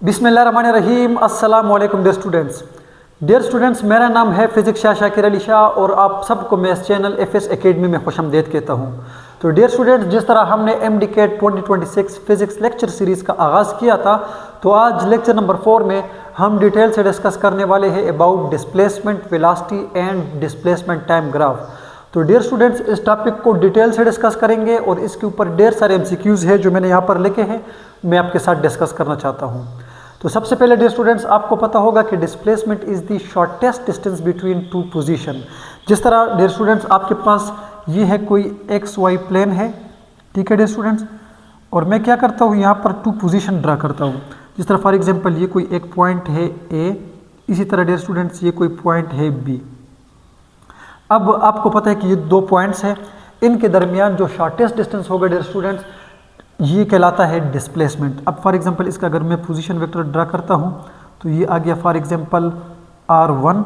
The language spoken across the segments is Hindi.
बिस्मिल्लाहिर्रहमानिर्रहीम। अस्सलाम वालेकुम डियर स्टूडेंट्स, मेरा नाम है फिज़िक्स शाह शाकिर अली शाह और आप सबको मैं इस चैनल एफएस एकेडमी में खुशामदीद कहता हूँ। तो डियर स्टूडेंट्स, जिस तरह हमने MDCAT 2026 फिज़िक्स लेक्चर सीरीज़ का आगाज़ किया था, तो आज लेक्चर नंबर 4 में हम डिटेल से डिस्कस करने वाले हैं about displacement velocity and displacement time graph. तो डियर स्टूडेंट्स, इस टॉपिक को डिटेल से डिस्कस करेंगे और इसके ऊपर ढेर सारे MCQs है जो मैंने यहाँ पर लिखे हैं, मैं आपके साथ डिस्कस करना चाहता हूँ। तो सबसे पहले डियर स्टूडेंट्स, आपको पता होगा कि displacement is the shortest distance between two position. जिस तरह डियर स्टूडेंट्स आपके पास ये है कोई XY प्लेन है, ठीक है डियर स्टूडेंट्स, और मैं क्या करता हूँ यहाँ पर टू पोजीशन ड्रा करता हूँ। जिस तरह फॉर एग्जांपल ये कोई एक पॉइंट है A, इसी तरह डियर स्टूडेंट्स ये कोई पॉइंट है B। अब आपको पता है कि ये दो पॉइंट्स हैं, इनके दरमियान जो शॉर्टेस्ट डिस्टेंस होगा डियर स्टूडेंट्स, ये कहलाता है डिस्प्लेसमेंट। अब फॉर एग्जांपल इसका अगर मैं पोजीशन वेक्टर ड्रा करता हूँ तो ये आ गया फॉर एग्जांपल R1,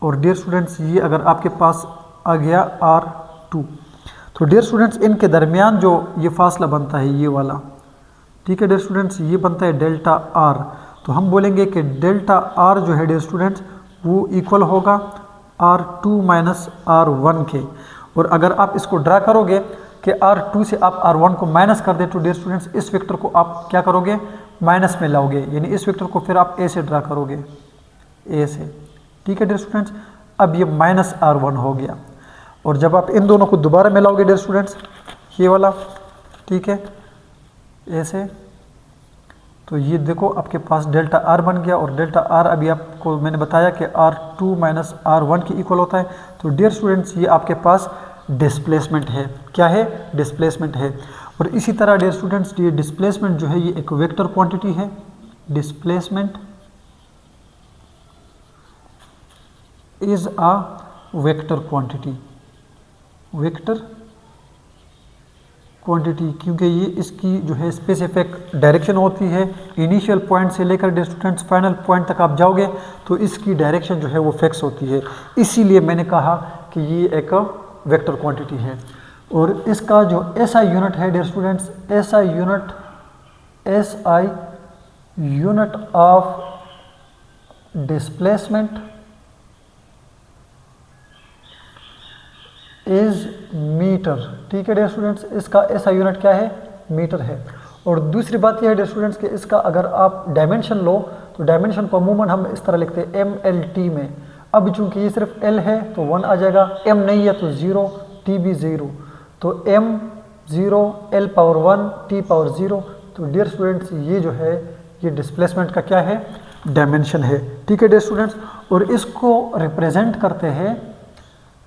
और डियर स्टूडेंट्स ये अगर आपके पास आ गया R2। तो डियर स्टूडेंट्स इनके दरमियान जो ये फासला बनता है ये वाला, ठीक है डियर स्टूडेंट्स, ये बनता है डेल्टा R। तो हम बोलेंगे कि डेल्टा R जो है डियर स्टूडेंट्स वो इक्वल होगा R2 माइनस R1 के। और अगर आप इसको ड्रा करोगे कि R2 से आप R1 को माइनस कर दें तो डियर स्टूडेंट्स इस वेक्टर को आप क्या करोगे, माइनस में लाओगे, यानी इस वेक्टर को फिर आप A से ड्रा करोगे, A से, ठीक है डियर स्टूडेंट्स। अब ये माइनस R1 हो गया, और जब आप इन दोनों को दोबारा मिलाओगे डियर स्टूडेंट्स, ये वाला, ठीक है, A से, तो ये देखो आपके पास डेल्टा R बन गया, और डेल्टा R अभी आपको मैंने बताया कि R2 माइनस R1 के इक्वल होता है। तो डियर स्टूडेंट्स ये आपके पास डिस्प्लेसमेंट है, क्या है, डिस्प्लेसमेंट है। और इसी तरह डियर स्टूडेंट्स ये डिस्प्लेसमेंट जो है ये एक वेक्टर क्वांटिटी है। Displacement is a vector quantity, vector quantity, क्योंकि ये इसकी जो है स्पेसिफिक डायरेक्शन होती है। इनिशियल पॉइंट से लेकर डियर स्टूडेंट्स फाइनल पॉइंट तक आप जाओगे तो इसकी डायरेक्शन जो है वो फिक्स होती है, इसीलिए मैंने कहा कि ये एक वेक्टर क्वांटिटी है। और इसका जो SI यूनिट है dear students, SI unit of displacement is metre, ठीक है डियर स्टूडेंट्स, इसका SI यूनिट क्या है, मीटर है। और दूसरी बात यह है डियर स्टूडेंट्स कि इसका अगर आप डायमेंशन लो तो डायमेंशन को अमूमन हम इस तरह लिखते हैं MLT में। अब चूंकि ये सिर्फ L है तो 1 आ जाएगा, M नहीं है तो 0, T भी 0, तो M 0, L power 1, T power 0। तो डियर स्टूडेंट्स ये जो है ये डिस्प्लेसमेंट का क्या है, डायमेंशन है, ठीक है डियर स्टूडेंट्स। और इसको रिप्रेजेंट करते हैं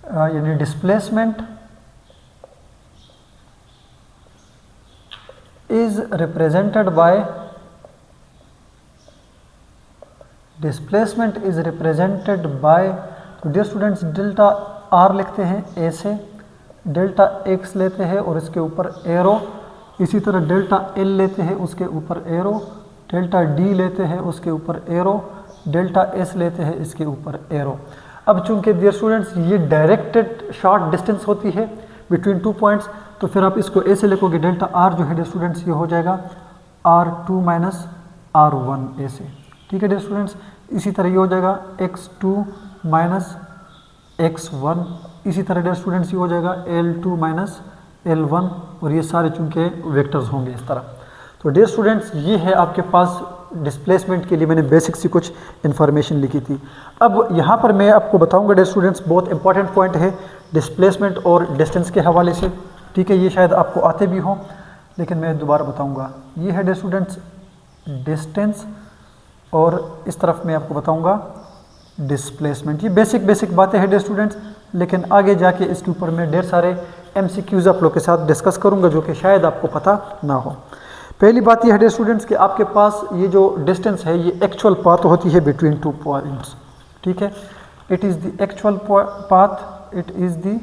यानी displacement is represented by, displacement is represented by, तो डियर स्टूडेंट्स डेल्टा R लिखते हैं A से, डेल्टा X लेते हैं और इसके ऊपर एरो, इसी तरह डेल्टा L लेते हैं उसके ऊपर एरो, डेल्टा D लेते हैं उसके ऊपर एरो, डेल्टा S लेते हैं इसके ऊपर एरो। अब चूंकि डियर स्टूडेंट्स ये डायरेक्टेड शॉर्ट डिस्टेंस होती है बिटवीन टू पॉइंट्स, तो फिर आप इसको A से लिखोगे, डेल्टा R जो है डियर स्टूडेंट्स ये हो जाएगा R2 माइनस R1 A से, ठीक है डियर स्टूडेंट्स। इसी तरह ये हो जाएगा X2 माइनस X1, इसी तरह डियर स्टूडेंट्स ये हो जाएगा L2 माइनस L1, और ये सारे चूंकि वेक्टर्स होंगे इस तरह। तो डियर स्टूडेंट्स ये है आपके पास डिस्प्लेसमेंट के लिए मैंने बेसिक सी कुछ इन्फॉर्मेशन लिखी थी। अब यहाँ पर मैं आपको बताऊँगा डियर स्टूडेंट्स, बहुत इंपॉर्टेंट पॉइंट है डिस्प्लेसमेंट और डिस्टेंस के हवाले से, ठीक है, ये शायद आपको आते भी हों लेकिन मैं दोबारा बताऊँगा। ये है डियर स्टूडेंट्स डिस्टेंस, और इस तरफ मैं आपको बताऊँगा डिस्प्लेसमेंट। ये बेसिक बातें हैं डियर स्टूडेंट्स, लेकिन आगे जाके इसके ऊपर मैं ढेर सारे MCQs आप लोग के साथ डिस्कस करूंगा जो कि शायद आपको पता ना हो। पहली बात यह है डियर स्टूडेंट्स कि आपके पास ये जो डिस्टेंस है ये एक्चुअल पाथ होती है बिटवीन टू पॉइंट्स, ठीक है, it is the actual path, it is the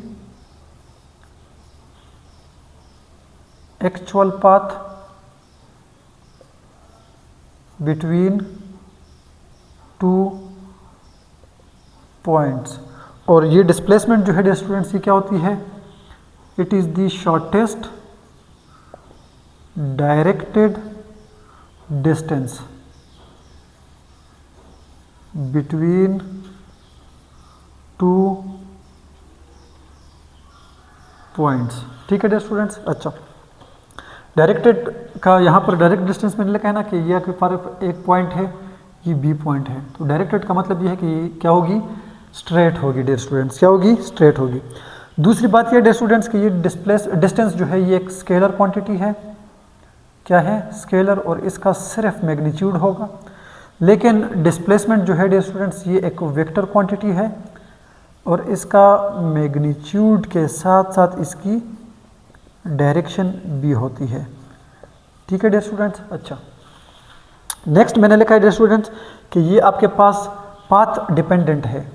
actual path between two points. और ये डिस्प्लेसमेंट जो है डियर स्टूडेंट्स ये क्या होती है, it is the shortest directed distance between two points. ठीक है डियर स्टूडेंट्स। अच्छा, डायरेक्टेड का यहाँ पर डायरेक्ट डिस्टेंस मैंने लिखा है ना कि ये एक पॉइंट है, ये बी पॉइंट है, तो डायरेक्टेड का मतलब ये है कि ये क्या होगी, स्ट्रेट होगी डियर स्टूडेंट्स, क्या होगी, स्ट्रेट होगी। दूसरी बात ये डियर स्टूडेंट्स कि ये डिस्टेंस जो है ये एक स्केलर क्वांटिटी है, क्या है, स्केलर, और इसका सिर्फ मैग्नीट्यूड होगा। लेकिन डिस्प्लेसमेंट जो है डियर स्टूडेंट्स ये एक वेक्टर क्वांटिटी है और इसका मैग्नीट्यूड के साथ साथ इसकी डायरेक्शन भी होती है। ठीक है डियर स्टूडेंट्स। अच्छा, नेक्स्ट मैंने लिखा है डियर स्टूडेंट्स कि ये आपके पास पाथ डिपेंडेंट है,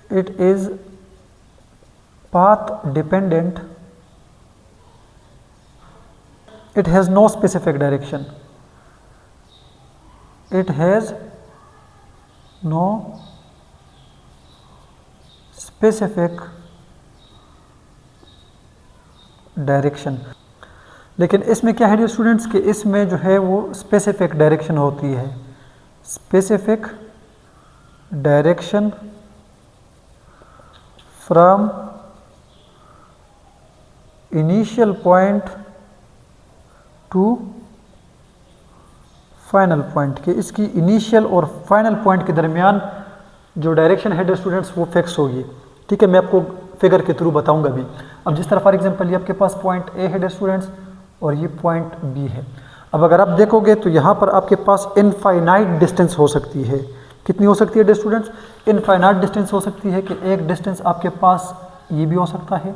it is path dependent, it has no specific direction, it has no specific direction। लेकिन इसमें क्या है डियर स्टूडेंट्स कि इसमें जो है वो स्पेसिफिक डायरेक्शन होती है, specific direction from initial point two final point, के इसकी इनिशियल और फाइनल पॉइंट के दरमियान जो डायरेक्शन है डियर स्टूडेंट्स वो फिक्स होगी। ठीक है, मैं आपको फिगर के थ्रू बताऊंगा भी। अब जिस तरह फॉर एग्जांपल ये आपके पास पॉइंट ए है डियर स्टूडेंट्स और ये पॉइंट बी है। अब अगर आप देखोगे तो यहाँ पर आपके पास इनफाइनाइट डिस्टेंस हो सकती है। कितनी हो सकती है डियर स्टूडेंट्स, इनफाइनाइट डिस्टेंस हो सकती है कि एक डिस्टेंस आपके पास ये भी हो सकता है,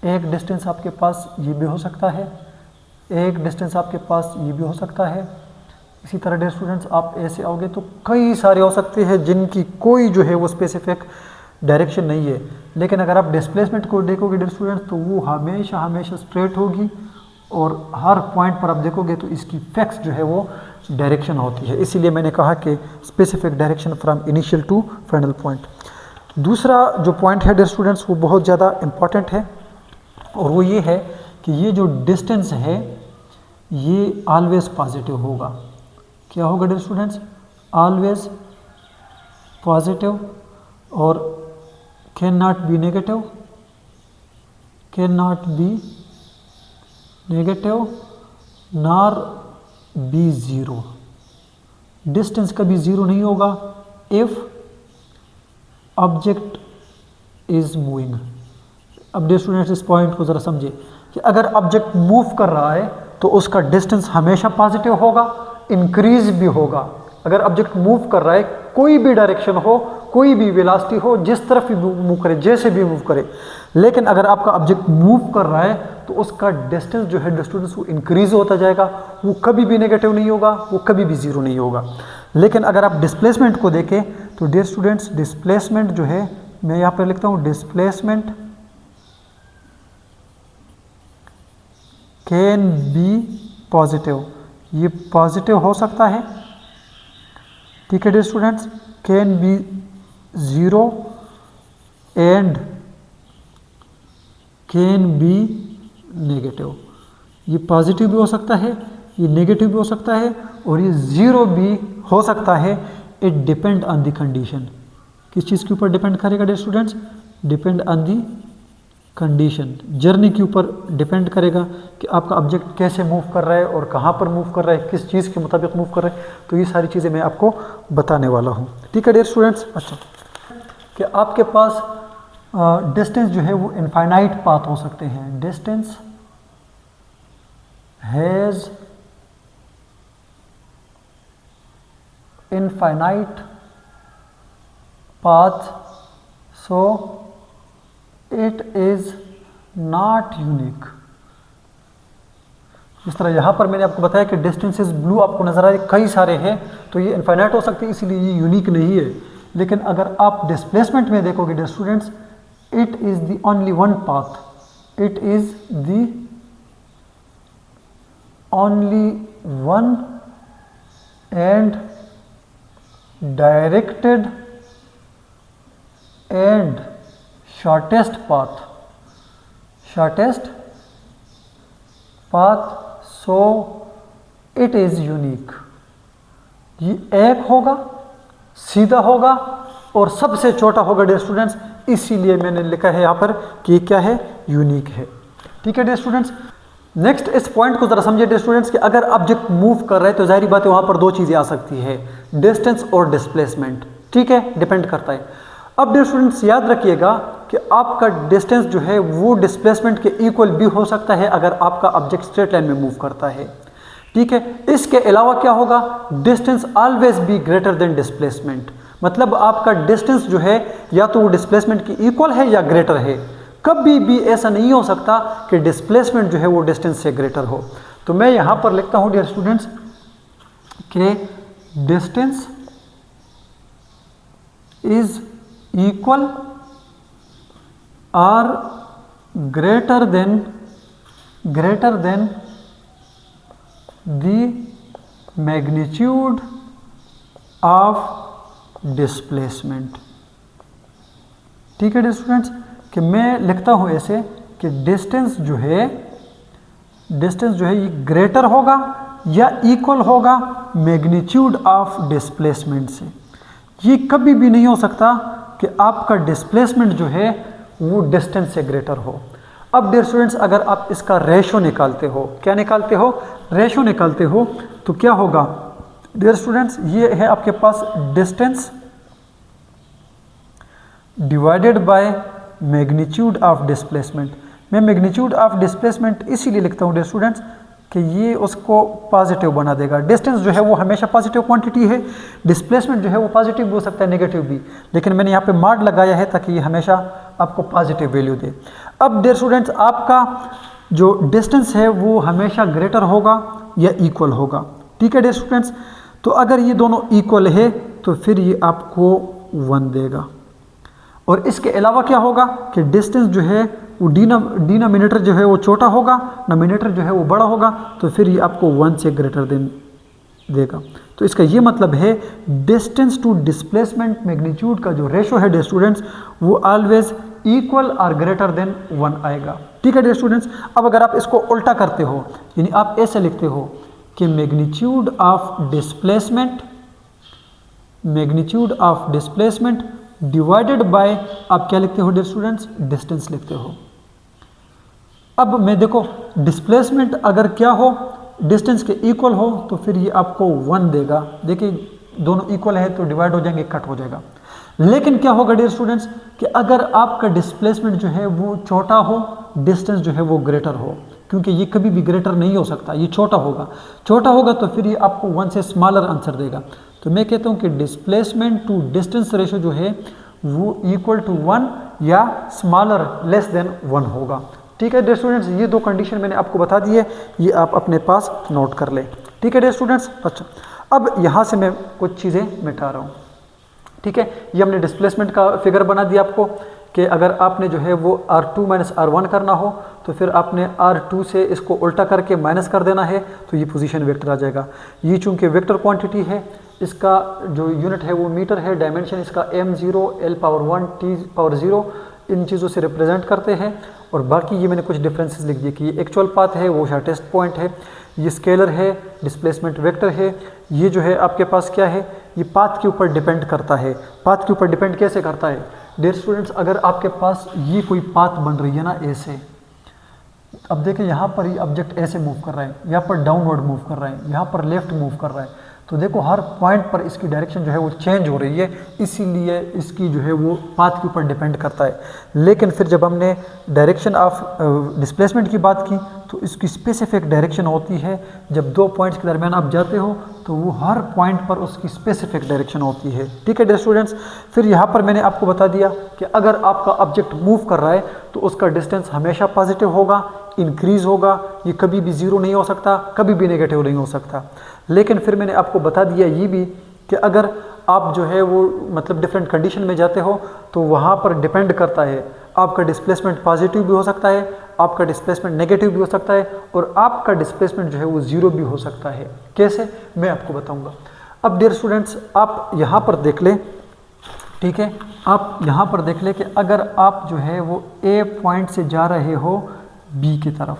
एक डिस्टेंस आपके पास ये भी हो सकता है, एक डिस्टेंस आपके पास ये भी हो सकता है। इसी तरह डियर स्टूडेंट्स आप ऐसे आओगे तो कई सारे हो सकते हैं जिनकी कोई जो है वो स्पेसिफिक डायरेक्शन नहीं है। लेकिन अगर आप डिस्प्लेसमेंट को देखोगे डियर स्टूडेंट्स तो वो हमेशा हमेशा स्ट्रेट होगी और हर पॉइंट पर आप देखोगे तो इसकी फिक्स जो है वो डायरेक्शन होती है। इसीलिए मैंने कहा कि specific direction from initial to final point. दूसरा जो पॉइंट है डियर स्टूडेंट्स वो बहुत ज़्यादा इम्पॉर्टेंट है और वो ये है कि ये जो डिस्टेंस है ये ऑलवेज पॉजिटिव होगा। क्या होगा डियर स्टूडेंट्स, ऑलवेज पॉजिटिव और can not be negative, can not be negative nor be zero. Distance कभी ज़ीरो नहीं होगा इफ़ ऑब्जेक्ट इज मूविंग। अब डियर स्टूडेंट्स इस पॉइंट को ज़रा समझिए कि अगर ऑब्जेक्ट मूव कर रहा है तो उसका डिस्टेंस हमेशा पॉजिटिव होगा, इंक्रीज भी होगा। अगर ऑब्जेक्ट मूव कर रहा है, कोई भी डायरेक्शन हो, कोई भी वेलोसिटी हो, जिस तरफ भी मूव करे, जैसे भी मूव करे, लेकिन अगर आपका ऑब्जेक्ट मूव कर रहा है तो उसका डिस्टेंस जो है स्टूडेंट्स वो इंक्रीज होता जाएगा, वो कभी भी नेगेटिव नहीं होगा, वो कभी भी ज़ीरो नहीं होगा। लेकिन अगर आप डिस्प्लेसमेंट को देखें तो डियर स्टूडेंट्स डिस्प्लेसमेंट जो है, मैं यहाँ पर लिखता हूँ डिस्प्लेसमेंट कैन बी पॉजिटिव, ये पॉजिटिव हो सकता है। ठीक है dear students, can be zero and can be negative, ये पॉजिटिव भी हो सकता है, ये नेगेटिव भी हो सकता है और ये ज़ीरो भी हो सकता है। It depend on the condition. किस चीज़ के ऊपर डिपेंड करेगा dear students, depend on the condition, journey के ऊपर डिपेंड करेगा कि आपका ऑब्जेक्ट कैसे मूव कर रहा है और कहाँ पर मूव कर रहा है, किस चीज़ के मुताबिक मूव कर रहा है। तो ये सारी चीज़ें मैं आपको बताने वाला हूँ। ठीक है डियर स्टूडेंट्स। अच्छा, कि आपके पास डिस्टेंस जो है वो इनफाइनाइट पाथ हो सकते हैं। Distance has infinite path, so it is not unique. जिस तरह यहाँ पर मैंने आपको बताया कि डिस्टेंसेस ब्लू आपको नजर आ रहे कई सारे हैं, तो ये इनफाइनाइट हो सकते हैं, इसीलिए ये यूनिक नहीं है। लेकिन अगर आप डिस्प्लेसमेंट में देखोगे dear students, it is the only one path, it is the only one and directed and shortest path, so it is unique। ये एक होगा, सीधा होगा और सबसे छोटा होगा डियर स्टूडेंट्स, इसीलिए मैंने लिखा है यहाँ पर कि क्या है, यूनिक है। ठीक है डियर स्टूडेंट्स। नेक्स्ट इस पॉइंट को जरा समझिए डियर स्टूडेंट्स कि अगर ऑब्जेक्ट मूव कर रहा है तो जाहिर बात है वहाँ पर दो चीज़ें आ सकती है, डिस्टेंस और डिस्प्लेसमेंट। ठीक है, डिपेंड करता है। अब डियर स्टूडेंट्स याद रखिएगा कि आपका डिस्टेंस जो है वो डिस्प्लेसमेंट के इक्वल भी हो सकता है अगर आपका ऑब्जेक्ट स्ट्रेट लाइन में मूव करता है। ठीक है, इसके अलावा क्या होगा, distance always be greater than displacement, मतलब आपका डिस्टेंस जो है या तो वो डिस्प्लेसमेंट की इक्वल है या ग्रेटर है। कभी भी ऐसा नहीं हो सकता कि डिस्प्लेसमेंट जो है वो डिस्टेंस से ग्रेटर हो। तो मैं यहाँ पर लिखता हूँ डियर स्टूडेंट्स कि distance is equal or greater than the magnitude of displacement. ठीक है डियर स्टूडेंट्स, कि मैं लिखता हूँ ऐसे कि डिस्टेंस जो है ये ग्रेटर होगा या इक्वल होगा मैग्नीट्यूड ऑफ डिस्प्लेसमेंट से। ये कभी भी नहीं हो सकता कि आपका डिस्प्लेसमेंट जो है वो डिस्टेंस से ग्रेटर हो। अब डियर स्टूडेंट्स अगर आप इसका रेशो निकालते हो, क्या निकालते हो, रेशो निकालते हो, तो क्या होगा डियर स्टूडेंट्स, ये है आपके पास distance divided by magnitude of displacement. मैं मैग्नीट्यूड ऑफ डिस्प्लेसमेंट इसीलिए लिखता हूँ डियर स्टूडेंट्स कि ये उसको पॉजिटिव बना देगा। डिस्टेंस जो है वो हमेशा पॉजिटिव क्वांटिटी है, डिस्प्लेसमेंट जो है वो पॉजिटिव भी हो सकता है, नेगेटिव भी, लेकिन मैंने यहाँ पे मॉड लगाया है ताकि ये हमेशा आपको पॉजिटिव वैल्यू दे। अब डियर स्टूडेंट्स आपका जो डिस्टेंस है वो हमेशा ग्रेटर होगा या इक्वल होगा। ठीक है डियर स्टूडेंट्स, तो अगर ये दोनों इक्वल है तो फिर ये आपको 1 देगा। और इसके अलावा क्या होगा कि डिस्टेंस जो है वो डिनोमिनेटर जो है वो छोटा होगा, नोमिनेटर जो है वो बड़ा होगा, तो फिर ये आपको 1 से ग्रेटर देन देगा। तो इसका ये मतलब है डिस्टेंस टू डिस्प्लेसमेंट मैग्नीट्यूड का जो रेशो है डियर स्टूडेंट्स वो ऑलवेज इक्वल और ग्रेटर देन 1 आएगा। ठीक है डियर स्टूडेंट्स। अब अगर आप इसको उल्टा करते हो, यानी आप ऐसे लिखते हो कि magnitude of displacement divided bye, आप क्या लिखते हो डियर स्टूडेंट्स, डिस्टेंस लिखते हो। अब मैं देखो डिस्प्लेसमेंट अगर क्या हो, डिस्टेंस के इक्वल हो, तो फिर ये आपको 1 देगा। देखिए दोनों इक्वल है तो डिवाइड हो जाएंगे, कट हो जाएगा। लेकिन क्या होगा डियर स्टूडेंट्स कि अगर आपका डिस्प्लेसमेंट जो है वो छोटा हो, डिस्टेंस जो है वो ग्रेटर हो, क्योंकि ये कभी भी ग्रेटर नहीं हो सकता, ये छोटा होगा तो फिर ये आपको 1 से स्मॉलर आंसर देगा। तो मैं कहता हूँ कि डिस्प्लेसमेंट टू डिस्टेंस रेशो जो है वो इक्वल टू 1 या स्मॉलर लेस देन 1 होगा। ठीक है डियर स्टूडेंट्स, ये दो कंडीशन मैंने आपको बता दी है, ये आप अपने पास नोट कर लें। ठीक है डियर स्टूडेंट्स। अच्छा, अब यहाँ से मैं कुछ चीज़ें मिटा रहा हूँ। ठीक है, ये हमने डिस्प्लेसमेंट का फिगर बना दिया आपको कि अगर आपने जो है वो R2 माइनस R1 करना हो तो फिर आपने R2 से इसको उल्टा करके माइनस कर देना है, तो ये पोजीशन वेक्टर आ जाएगा। ये चूंकि वेक्टर क्वांटिटी है, इसका जो यूनिट है वो मीटर है, डायमेंशन इसका m0 l power 1 t power 0 इन चीज़ों से रिप्रेजेंट करते हैं। और बाकी ये मैंने कुछ डिफरेंसेस लिख दिए कि ये एक्चुअल पाथ है, वो शॉर्टेस्ट पॉइंट है, ये स्केलर है, डिस्प्लेसमेंट वेक्टर है, ये जो है आपके पास क्या है, ये पाथ के ऊपर डिपेंड करता है। पाथ के ऊपर डिपेंड कैसे करता है डियर स्टूडेंट्स, अगर आपके पास ये कोई पाथ बन रही है ना ऐसे, अब देखिए यहाँ पर ये ऑब्जेक्ट ऐसे मूव कर रहा है, यहाँ पर डाउनवर्ड मूव कर रहा है, यहाँ पर लेफ्ट मूव कर रहा है, तो देखो हर पॉइंट पर इसकी डायरेक्शन जो है वो चेंज हो रही है, इसीलिए इसकी जो है वो पाथ के ऊपर डिपेंड करता है। लेकिन फिर जब हमने डायरेक्शन ऑफ डिस्प्लेसमेंट की बात की तो इसकी स्पेसिफिक डायरेक्शन होती है। जब दो पॉइंट्स के दरमियान आप जाते हो तो वो हर पॉइंट पर उसकी स्पेसिफिक डायरेक्शन होती है। ठीक है डियर स्टूडेंट्स। फिर यहाँ पर मैंने आपको बता दिया कि अगर आपका ऑब्जेक्ट मूव कर रहा है तो उसका डिस्टेंस हमेशा पॉजिटिव होगा, इंक्रीज होगा, ये कभी भी ज़ीरो नहीं हो सकता, कभी भी नेगेटिव नहीं हो सकता। लेकिन फिर मैंने आपको बता दिया ये भी कि अगर आप जो है वो मतलब डिफरेंट कंडीशन में जाते हो तो वहाँ पर डिपेंड करता है, आपका डिस्प्लेसमेंट पॉजिटिव भी हो सकता है, आपका डिस्प्लेसमेंट नेगेटिव भी हो सकता है, और आपका डिस्प्लेसमेंट जो है वो ज़ीरो भी हो सकता है। कैसे, मैं आपको बताऊंगा। अब डियर स्टूडेंट्स आप यहाँ पर देख लें, ठीक है, आप यहाँ पर देख लें कि अगर आप जो है वो ए पॉइंट से जा रहे हो बी की तरफ,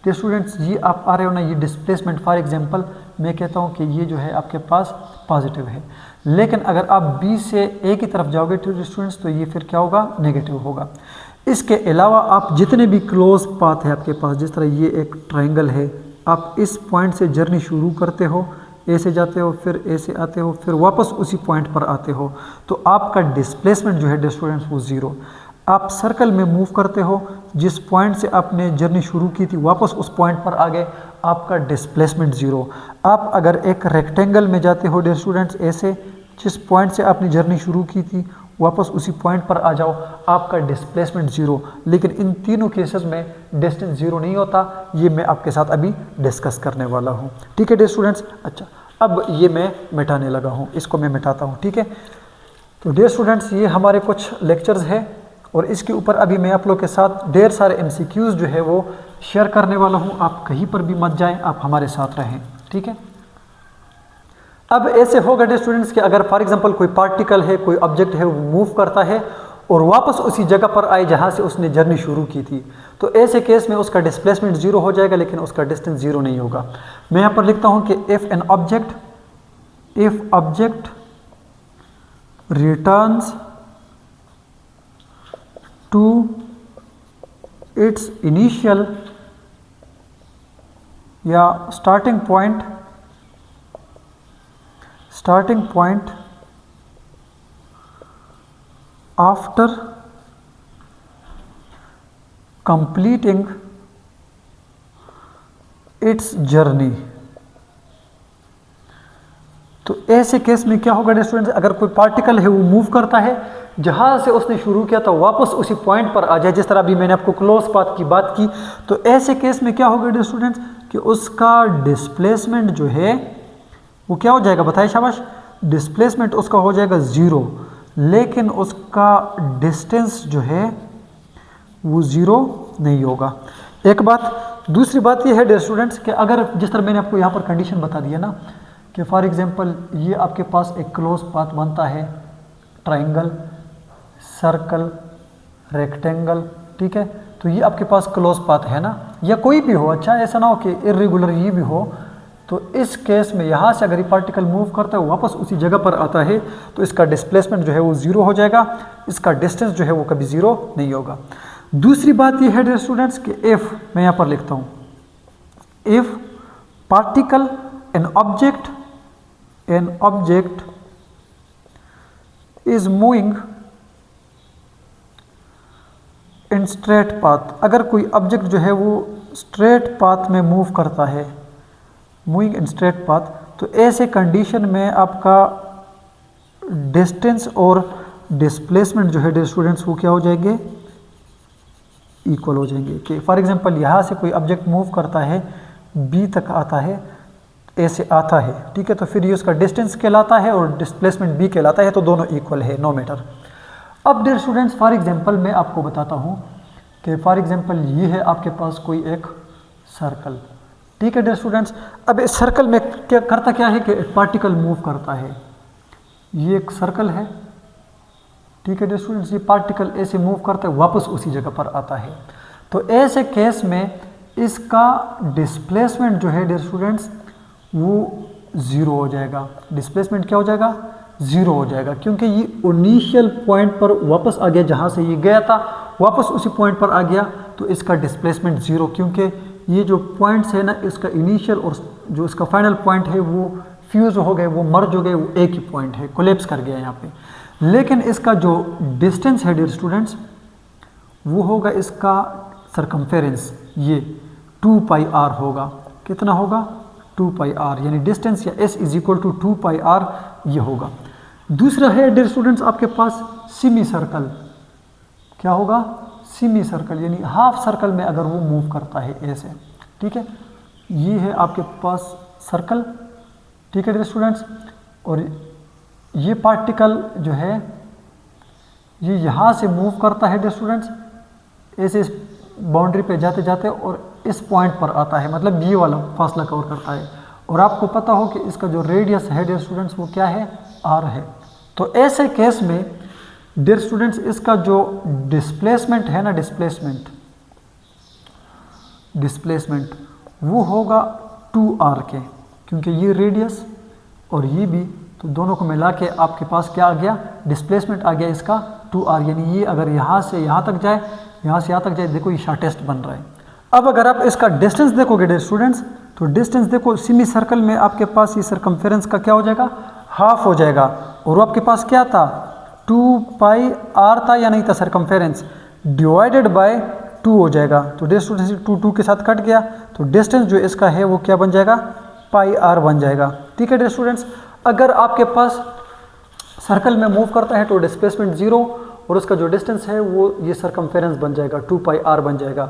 डियर स्टूडेंट्स ये आप आ रहे हो ना, ये डिस्प्लेसमेंट फॉर एग्जांपल मैं कहता हूँ कि ये जो है आपके पास पॉजिटिव है, लेकिन अगर आप बी से ए की तरफ जाओगे डियर स्टूडेंट्स तो ये फिर क्या होगा, नेगेटिव होगा। इसके अलावा आप जितने भी क्लोज पाथ है आपके पास, जिस तरह ये एक ट्राइंगल है, आप इस पॉइंट से जर्नी शुरू करते हो, ए से जाते हो, फिर ए से आते हो, फिर वापस उसी पॉइंट पर आते हो, तो आपका डिस्प्लेसमेंट जो है डियर स्टूडेंट्स वो ज़ीरो। आप सर्कल में मूव करते हो, जिस पॉइंट से आपने जर्नी शुरू की थी वापस उस पॉइंट पर आ गए, आपका डिस्प्लेसमेंट ज़ीरो। आप अगर एक रेक्टेंगल में जाते हो डियर स्टूडेंट्स, ऐसे जिस पॉइंट से आपने जर्नी शुरू की थी वापस उसी पॉइंट पर आ जाओ, आपका डिस्प्लेसमेंट ज़ीरो। लेकिन इन तीनों केसेस में डिस्टेंस ज़ीरो नहीं होता, ये मैं आपके साथ अभी डिस्कस करने वाला हूँ। ठीक है डियर स्टूडेंट्स। अच्छा, अब ये मैं मिटाने लगा हूँ, इसको मैं मिटाता हूँ। ठीक है, तो डियर स्टूडेंट्स ये हमारे कुछ लेक्चर्स हैं और इसके ऊपर अभी मैं आप लोग के साथ ढेर सारे MCQs जो है वो शेयर करने वाला हूँ। आप कहीं पर भी मत जाएं, आप हमारे साथ रहें। ठीक है, अब ऐसे होगा डियर स्टूडेंट्स कि अगर फॉर एग्जांपल कोई पार्टिकल है, कोई ऑब्जेक्ट है, वो मूव करता है और वापस उसी जगह पर आए जहाँ से उसने जर्नी शुरू की थी, तो ऐसे केस में उसका डिस्प्लेसमेंट ज़ीरो हो जाएगा, लेकिन उसका डिस्टेंस ज़ीरो नहीं होगा। मैं यहाँ पर लिखता हूँ कि if object returns to its initial या starting point after completing its journey, तो ऐसे केस में क्या होगा डियर स्टूडेंट्स, अगर कोई पार्टिकल है वो मूव करता है, जहाँ से उसने शुरू किया था वापस उसी पॉइंट पर आ जाए, जिस तरह अभी मैंने आपको क्लोज पाथ की बात की, तो ऐसे केस में क्या होगा डियर स्टूडेंट्स कि उसका डिस्प्लेसमेंट जो है वो क्या हो जाएगा, बताइए शाबाश, डिस्प्लेसमेंट उसका हो जाएगा ज़ीरो, लेकिन उसका डिस्टेंस जो है वो ज़ीरो नहीं होगा। एक बात। दूसरी बात ये है डियर स्टूडेंट्स कि अगर जिस तरह मैंने आपको यहाँ पर कंडीशन बता दिया ना कि फॉर एग्जांपल ये आपके पास एक क्लोज पाथ बनता है, ट्राइंगल, सर्कल, रेक्टेंगल, ठीक है, तो ये आपके पास क्लोज पाथ है ना, या कोई भी हो, अच्छा ऐसा ना हो कि इर्रेगुलर ये भी हो, तो इस केस में यहाँ से अगर ये पार्टिकल मूव करता है वापस उसी जगह पर आता है, तो इसका डिस्प्लेसमेंट जो है वो ज़ीरो हो जाएगा, इसका डिस्टेंस जो है वो कभी ज़ीरो नहीं होगा। दूसरी बात ये है डियर स्टूडेंट्स कि इफ़, मैं यहाँ पर लिखता हूँ, if particle N object is moving in straight path, अगर कोई ऑब्जेक्ट जो है वो स्ट्रेट पाथ में मूव करता है, मूविंग इन स्ट्रेट पाथ, तो ऐसे कंडीशन में आपका डिस्टेंस और डिस्प्लेसमेंट जो है डियर स्टूडेंट्स वो क्या हो जाएंगे, इक्वल हो जाएंगे। कि फॉर एग्जांपल यहाँ से कोई ऑब्जेक्ट मूव करता है, बी तक आता है, ए से आता है, ठीक है, तो फिर ये उसका डिस्टेंस कहलाता है और डिस्प्लेसमेंट बी कहलाता है, तो दोनों इक्वल है, नो मैटर। अब डियर स्टूडेंट्स फॉर एग्जांपल मैं आपको बताता हूँ कि फॉर एग्जांपल ये है आपके पास कोई एक सर्कल, ठीक है डियर स्टूडेंट्स। अब इस सर्कल में क्या करता क्या है कि पार्टिकल मूव करता है, ये एक सर्कल है, ठीक है डियर स्टूडेंट्स, ये पार्टिकल ऐसे मूव करता है वापस उसी जगह पर आता है, तो ऐसे केस में इसका डिस्प्लेसमेंट जो है डियर स्टूडेंट्स वो ज़ीरो हो जाएगा। डिस्प्लेसमेंट क्या हो जाएगा, ज़ीरो हो जाएगा, क्योंकि ये इनिशियल पॉइंट पर वापस आ गया, जहाँ से ये गया था वापस उसी पॉइंट पर आ गया, तो इसका डिस्प्लेसमेंट ज़ीरो, क्योंकि ये जो पॉइंट्स है ना, इसका इनिशियल और जो इसका फाइनल पॉइंट है वो फ्यूज़ हो गए, वो मर्ज हो गए, वो एक ही पॉइंट है, कोलैप्स कर गया यहाँ पे। लेकिन इसका जो डिस्टेंस है डियर स्टूडेंट्स वो होगा इसका सरकमफेरेंस, ये 2 पाई आर होगा। कितना होगा, 2 पाई आर, यानी डिस्टेंस या s is equal to 2 pi r ये होगा। दूसरा है डियर स्टूडेंट्स आपके पास सेमी सर्कल, क्या होगा, सेमी सर्कल, यानी हाफ सर्कल में अगर वो मूव करता है ऐसे, ठीक है, ये है आपके पास सर्कल, ठीक है डियर स्टूडेंट्स, और ये पार्टिकल जो है ये यहाँ से मूव करता है डियर स्टूडेंट्स, ऐसे इस बाउंड्री पे जाते जाते और इस पॉइंट पर आता है, मतलब ये वाला फासला कवर करता है, और आपको पता हो कि इसका जो रेडियस है डियर स्टूडेंट्स वो क्या है, आर है। तो ऐसे केस में डियर स्टूडेंट्स इसका जो डिस्प्लेसमेंट है ना, डिस्प्लेसमेंट डिस्प्लेसमेंट वो होगा 2r के, क्योंकि ये रेडियस और ये भी, तो दोनों को मिला के आपके पास क्या आ गया, डिस्प्लेसमेंट आ गया इसका 2r। यानी ये अगर यहाँ से यहाँ तक जाए, यहाँ से यहाँ तक जाए, देखो ये शॉर्टेस्ट बन रहा है। अब अगर आप इसका डिस्टेंस देखोगे डियर स्टूडेंट्स, तो डिस्टेंस देखो सेमी सर्कल में आपके पास ये सरकमफेरेंस का क्या हो जाएगा, हाफ हो जाएगा। और वो आपके पास क्या था, 2πr था या नहीं था, सरकमफेरेंस डिवाइडेड बाय 2 हो जाएगा। तो डियर स्टूडेंट्स 2 के साथ कट गया, तो डिस्टेंस जो इसका है वो क्या बन जाएगा, πr बन जाएगा। ठीक है डियर स्टूडेंट्स, अगर आपके पास सर्कल में मूव करता है तो डिस्प्लेसमेंट 0 और उसका जो डिस्टेंस है वो ये सरकमफेरेंस बन जाएगा, 2πr बन जाएगा।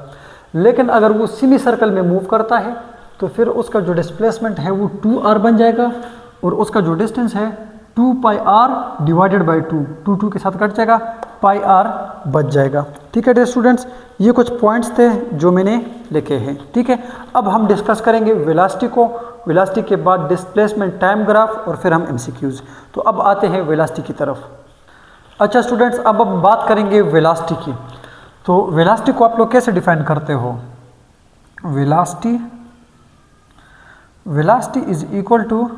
लेकिन अगर वो सेमी सर्कल में मूव करता है तो फिर उसका जो डिस्प्लेसमेंट है वो 2r बन जाएगा और उसका जो डिस्टेंस है 2πr डिवाइडेड बाई 2 के साथ कट जाएगा, πr बच जाएगा। ठीक है डियर स्टूडेंट्स, ये कुछ पॉइंट्स थे जो मैंने लिखे हैं। ठीक है, अब हम डिस्कस करेंगे वेलोसिटी को, वेलोसिटी के बाद डिस्प्लेसमेंट टाइम ग्राफ और फिर हम एमसीक्यूज। तो अब आते हैं वेलोसिटी की तरफ। अच्छा स्टूडेंट्स, अब हम बात करेंगे वेलोसिटी की। तो वेलोसिटी को आप लोग कैसे डिफाइन करते हो, velocity is equal to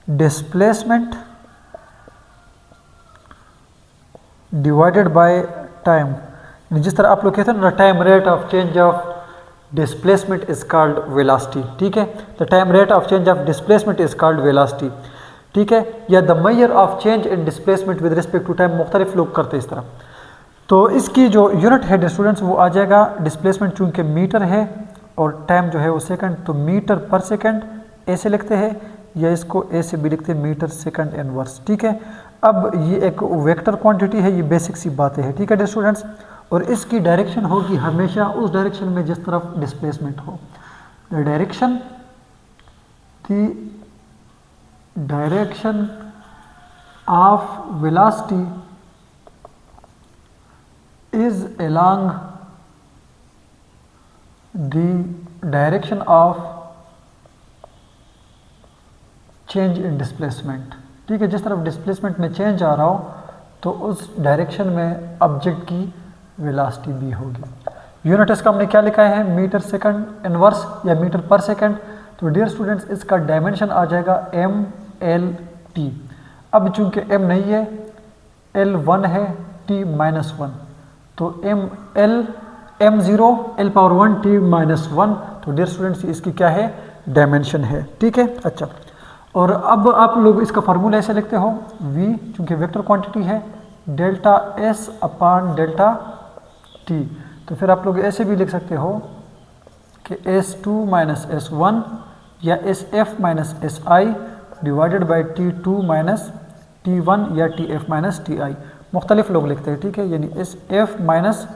displacement divided by time. जिस तरह आप लोग कहते हैं ना, time rate of change of displacement is called velocity. ठीक है, the time rate of change of displacement is called velocity. ठीक है, या the measure of change in displacement with respect to time, मुख्तलिफ लोग करते हैं इस तरह। तो इसकी जो यूनिट है स्टूडेंट्स वो आ जाएगा, डिस्प्लेसमेंट चूंकि मीटर है और टाइम जो है वो सेकंड, तो मीटर पर सेकंड ऐसे लिखते हैं, या इसको ऐसे भी लिखते हैं, मीटर सेकंड इनवर्स। ठीक है, अब ये एक वेक्टर क्वांटिटी है, ये बेसिक सी बातें हैं। ठीक है स्टूडेंट्स, और इसकी डायरेक्शन होगी हमेशा उस डायरेक्शन में जिस तरफ डिस्प्लेसमेंट हो। The direction of velocity is along the direction of change in displacement। ठीक है, जिस तरफ डिस्प्लेसमेंट में चेंज आ रहा हो तो उस डायरेक्शन में ऑब्जेक्ट की वेलोसिटी भी होगी। यूनिट इसका हमने क्या लिखा है, मीटर सेकंड इनवर्स या मीटर पर सेकंड। तो डियर स्टूडेंट्स इसका डायमेंशन आ जाएगा mlt। अब चूंकि m नहीं है, l1 है, t -1, तो m0 l पावर 1 t -1। तो डियर स्टूडेंट्स इसकी क्या है, डायमेंशन है। ठीक है, अच्छा, और अब आप लोग इसका फार्मूला ऐसे लिखते हो, v चूंकि वेक्टर क्वांटिटी है, delta s upon delta t। तो फिर आप लोग ऐसे भी लिख सकते हो कि s2 माइनस s1 या sf minus si divided by t2 minus t1 या tf माइनस ti, मुख्तलिफ लोग लिखते हैं। ठीक है, यानी S F minus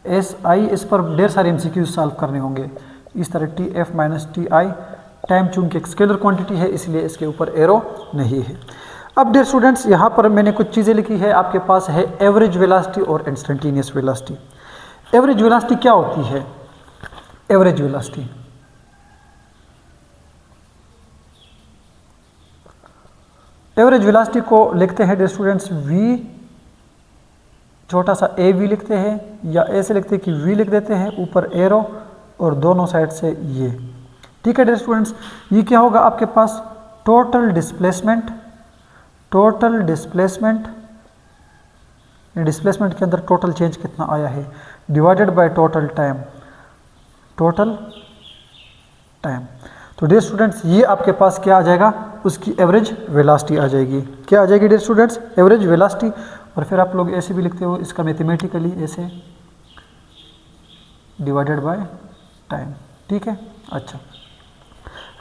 S I, इस पर ढेर सारे एमसीक्यूज सॉल्व करने होंगे। इस तरह T F minus T I, time चूंकि एक स्केलर क्वांटिटी है इसलिए इसके ऊपर एरो नहीं है। अब डियर स्टूडेंट्स यहाँ पर मैंने कुछ चीज़ें लिखी है, आपके पास है एवरेज वेलोसिटी और इंस्टेंटेनियस वेलोसिटी। एवरेज वेलोसिटी क्या होती है, एवरेज वेलोसिटी को लिखते हैं डियर स्टूडेंट्स v, छोटा सा a v लिखते हैं, या ऐसे लिखते हैं कि v लिख देते हैं, ऊपर एरो और दोनों साइड से ये। ठीक है डियर स्टूडेंट्स, ये क्या होगा आपके पास, टोटल डिस्प्लेसमेंट डिस्प्लेसमेंट के अंदर टोटल चेंज कितना आया है, डिवाइडेड बाय टोटल टाइम। तो डियर स्टूडेंट्स ये आपके पास क्या आ जाएगा, उसकी एवरेज वेलोसिटी आ जाएगी। क्या आ जाएगी डियर स्टूडेंट्स, एवरेज वेलोसिटी। और फिर आप लोग ऐसे भी लिखते हो इसका मैथमेटिकली ऐसे, डिवाइडेड बाय टाइम। ठीक है, अच्छा,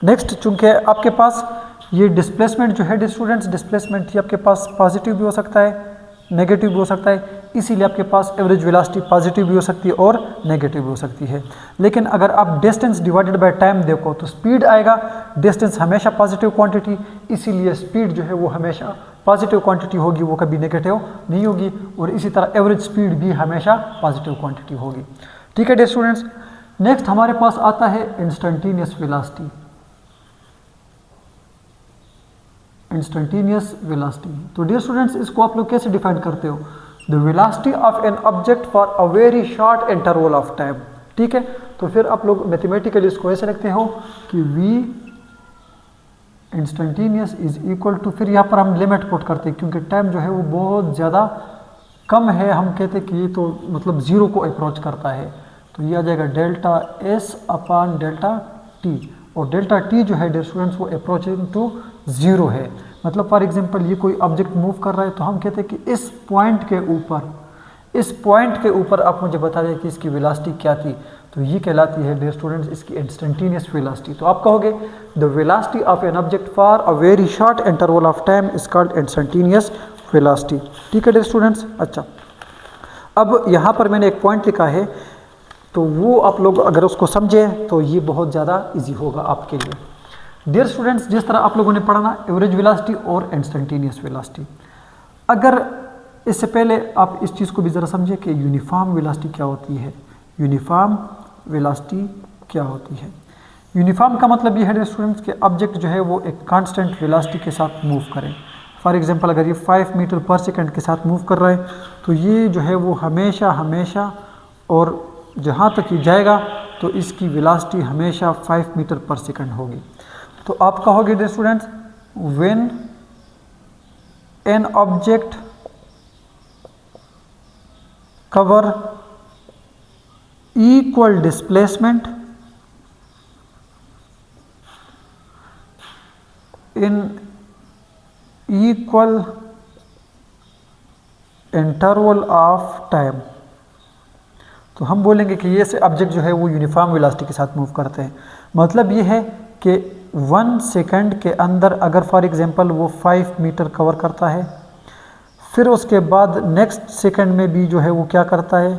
नेक्स्ट चूंकि आपके पास ये डिस्प्लेसमेंट जो है डियर स्टूडेंट्स, डिस्प्लेसमेंट ये आपके पास पॉजिटिव भी हो सकता है, नेगेटिव भी हो सकता है, इसीलिए आपके पास एवरेज वेलोसिटी पॉजिटिव भी हो सकती है और नेगेटिव भी हो सकती है। लेकिन अगर आप डिस्टेंस डिवाइडेड बाय टाइम देखो तो स्पीड आएगा, डिस्टेंस हमेशा पॉजिटिव क्वांटिटी, इसीलिए स्पीड जो है वो हमेशा पॉजिटिव क्वांटिटी होगी, वो कभी नेगेटिव नहीं होगी। और इसी तरह एवरेज स्पीड भी हमेशा पॉजिटिव क्वांटिटी होगी। ठीक है डियर स्टूडेंट्स, नेक्स्ट हमारे पास आता है इंस्टेंटेनियस वेलोसिटी। तो डियर स्टूडेंट्स इसको आप लोग कैसे डिफाइन करते हो, the velocity of an object for a very short interval of time. ठीक है। तो फिर आप लोग मैथमेटिकली इसको ऐसे लिखते हो कि v instantaneous is equal to, फिर यहाँ पर हम लिमिट पुट करते हैं क्योंकि टाइम जो है वो बहुत ज़्यादा कम है, हम कहते हैं कि ये तो मतलब ज़ीरो को अप्रोच करता है, तो ये आ जाएगा डेल्टा एस अपान डेल्टा टी, और डेल्टा टी जो है डियर स्टूडेंट्स वो अप्रोचिंग टू ज़ीरो है। मतलब फॉर एग्जांपल ये कोई ऑब्जेक्ट मूव कर रहा है तो हम कहते हैं कि इस पॉइंट के ऊपर आप मुझे बता दें कि इसकी वेलोसिटी क्या थी, तो ये कहलाती है डियर स्टूडेंट्स इसकी इंस्टेंटेनियस वेलोसिटी। तो आप कहोगे the velocity of an object for a very short interval of time is called instantaneous velocity. ठीक है डियर स्टूडेंट्स। अच्छा, अब यहाँ पर मैंने एक पॉइंट लिखा है, तो वो आप लोग अगर उसको समझें तो ये बहुत ज़्यादा इजी होगा आपके लिए। डियर स्टूडेंट्स, जिस तरह आप लोगों ने पढ़ा ना एवरेज वेलोसिटी और इंस्टेंटेनियस वेलोसिटी, अगर इससे पहले आप इस चीज़ को भी ज़रा समझें कि यूनिफॉर्म वेलोसिटी क्या होती है। यूनिफॉर्म वेलोसिटी क्या होती है? यूनिफॉर्म का मतलब ये है डियर स्टूडेंट्स कि ऑब्जेक्ट जो है वो एक कांस्टेंट वेलोसिटी के साथ मूव करे। फॉर एग्जांपल अगर ये 5 मीटर पर सेकंड के साथ मूव कर रहा है तो ये जो है वो हमेशा और जहाँ तक ये जाएगा तो इसकी वेलोसिटी हमेशा 5 मीटर पर सेकंड होगी। तो आप कहोगे dear students when an object cover equal displacement in equal interval of time, तो हम बोलेंगे कि ये से ऑब्जेक्ट जो है वो यूनिफॉर्म वेलोसिटी के साथ मूव करते हैं। मतलब ये है कि 1 सेकंड के अंदर अगर फॉर एग्जांपल वो 5 मीटर कवर करता है, फिर उसके बाद नेक्स्ट सेकंड में भी जो है वो क्या करता है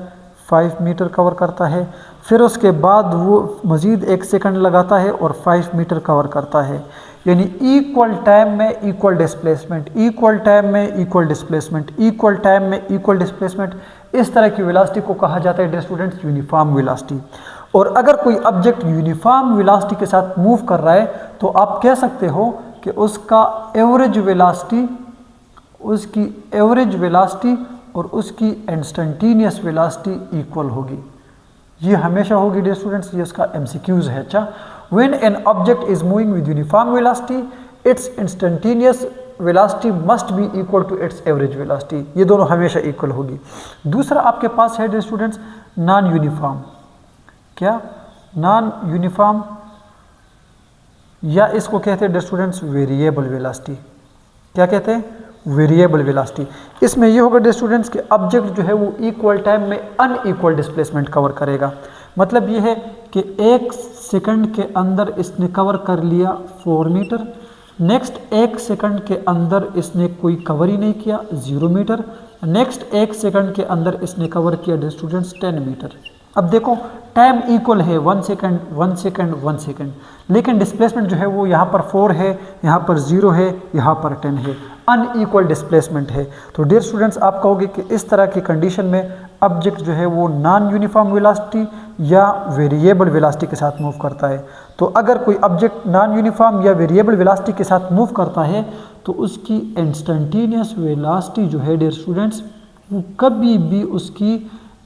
5 मीटर कवर करता है, फिर उसके बाद वो मज़ीद 1 सेकंड लगाता है और 5 मीटर कवर करता है। यानी इक्वल टाइम में इक्वल डिस्प्लेसमेंट, इक्वल टाइम में इक्वल डिस्प्लेसमेंट, इक्वल टाइम में इक्वल डिस्प्लेसमेंट, इस तरह की वेलोसिटी को कहा जाता है डियर स्टूडेंट्स यूनिफॉर्म वेलोसिटी। और अगर कोई ऑब्जेक्ट यूनिफॉर्म वेलोसिटी के साथ मूव कर रहा है तो आप कह सकते हो कि उसका एवरेज वेलोसिटी, उसकी एवरेज वेलोसिटी और उसकी इंस्टेंटेनियस वेलोसिटी इक्वल होगी। ये हमेशा होगी डियर स्टूडेंट्स, ये उसका एमसीक्यूज है। अच्छा, when an object is moving with uniform velocity its instantaneous velocity must be equal to its average velocity, ये दोनों हमेशा इक्वल होगी। दूसरा आपके पास है डियर स्टूडेंट्स नॉन यूनिफॉर्म। क्या? नॉन यूनिफॉर्म, या इसको कहते हैं डियर स्टूडेंट्स वेरिएबल वेलोसिटी। क्या कहते हैं? Variable velocity. इसमें ये होगा डियर स्टूडेंट्स कि ऑब्जेक्ट जो है वो इक्वल टाइम में अनइक्वल डिस्प्लेसमेंट कवर करेगा। मतलब ये है कि 1 सेकंड के अंदर इसने कवर कर लिया 4 मीटर, नेक्स्ट 1 सेकंड के अंदर इसने कोई कवर ही नहीं किया 0 मीटर, नेक्स्ट 1 सेकंड के अंदर इसने कवर किया डियर स्टूडेंट्स 10 मीटर। अब देखो टाइम इक्वल है 1 सेकंड 1 सेकंड 1 सेकंड, लेकिन डिस्प्लेसमेंट जो है वो यहाँ पर 4 है, यहाँ पर 0 है, यहाँ पर 10 है, अनइक्वल डिस्प्लेसमेंट है। तो डियर स्टूडेंट्स आप कहोगे कि इस तरह की कंडीशन में ऑब्जेक्ट जो है वो नॉन यूनिफॉर्म वेलोसिटी या वेरिएबल वेलोसिटी के साथ मूव करता है। तो अगर कोई ऑब्जेक्ट नॉन यूनिफॉर्म या वेरिएबल वेलोसिटी के साथ मूव करता है तो उसकी इंस्टेंटेनियस वेलोसिटी जो है डियर स्टूडेंट्स वो कभी भी उसकी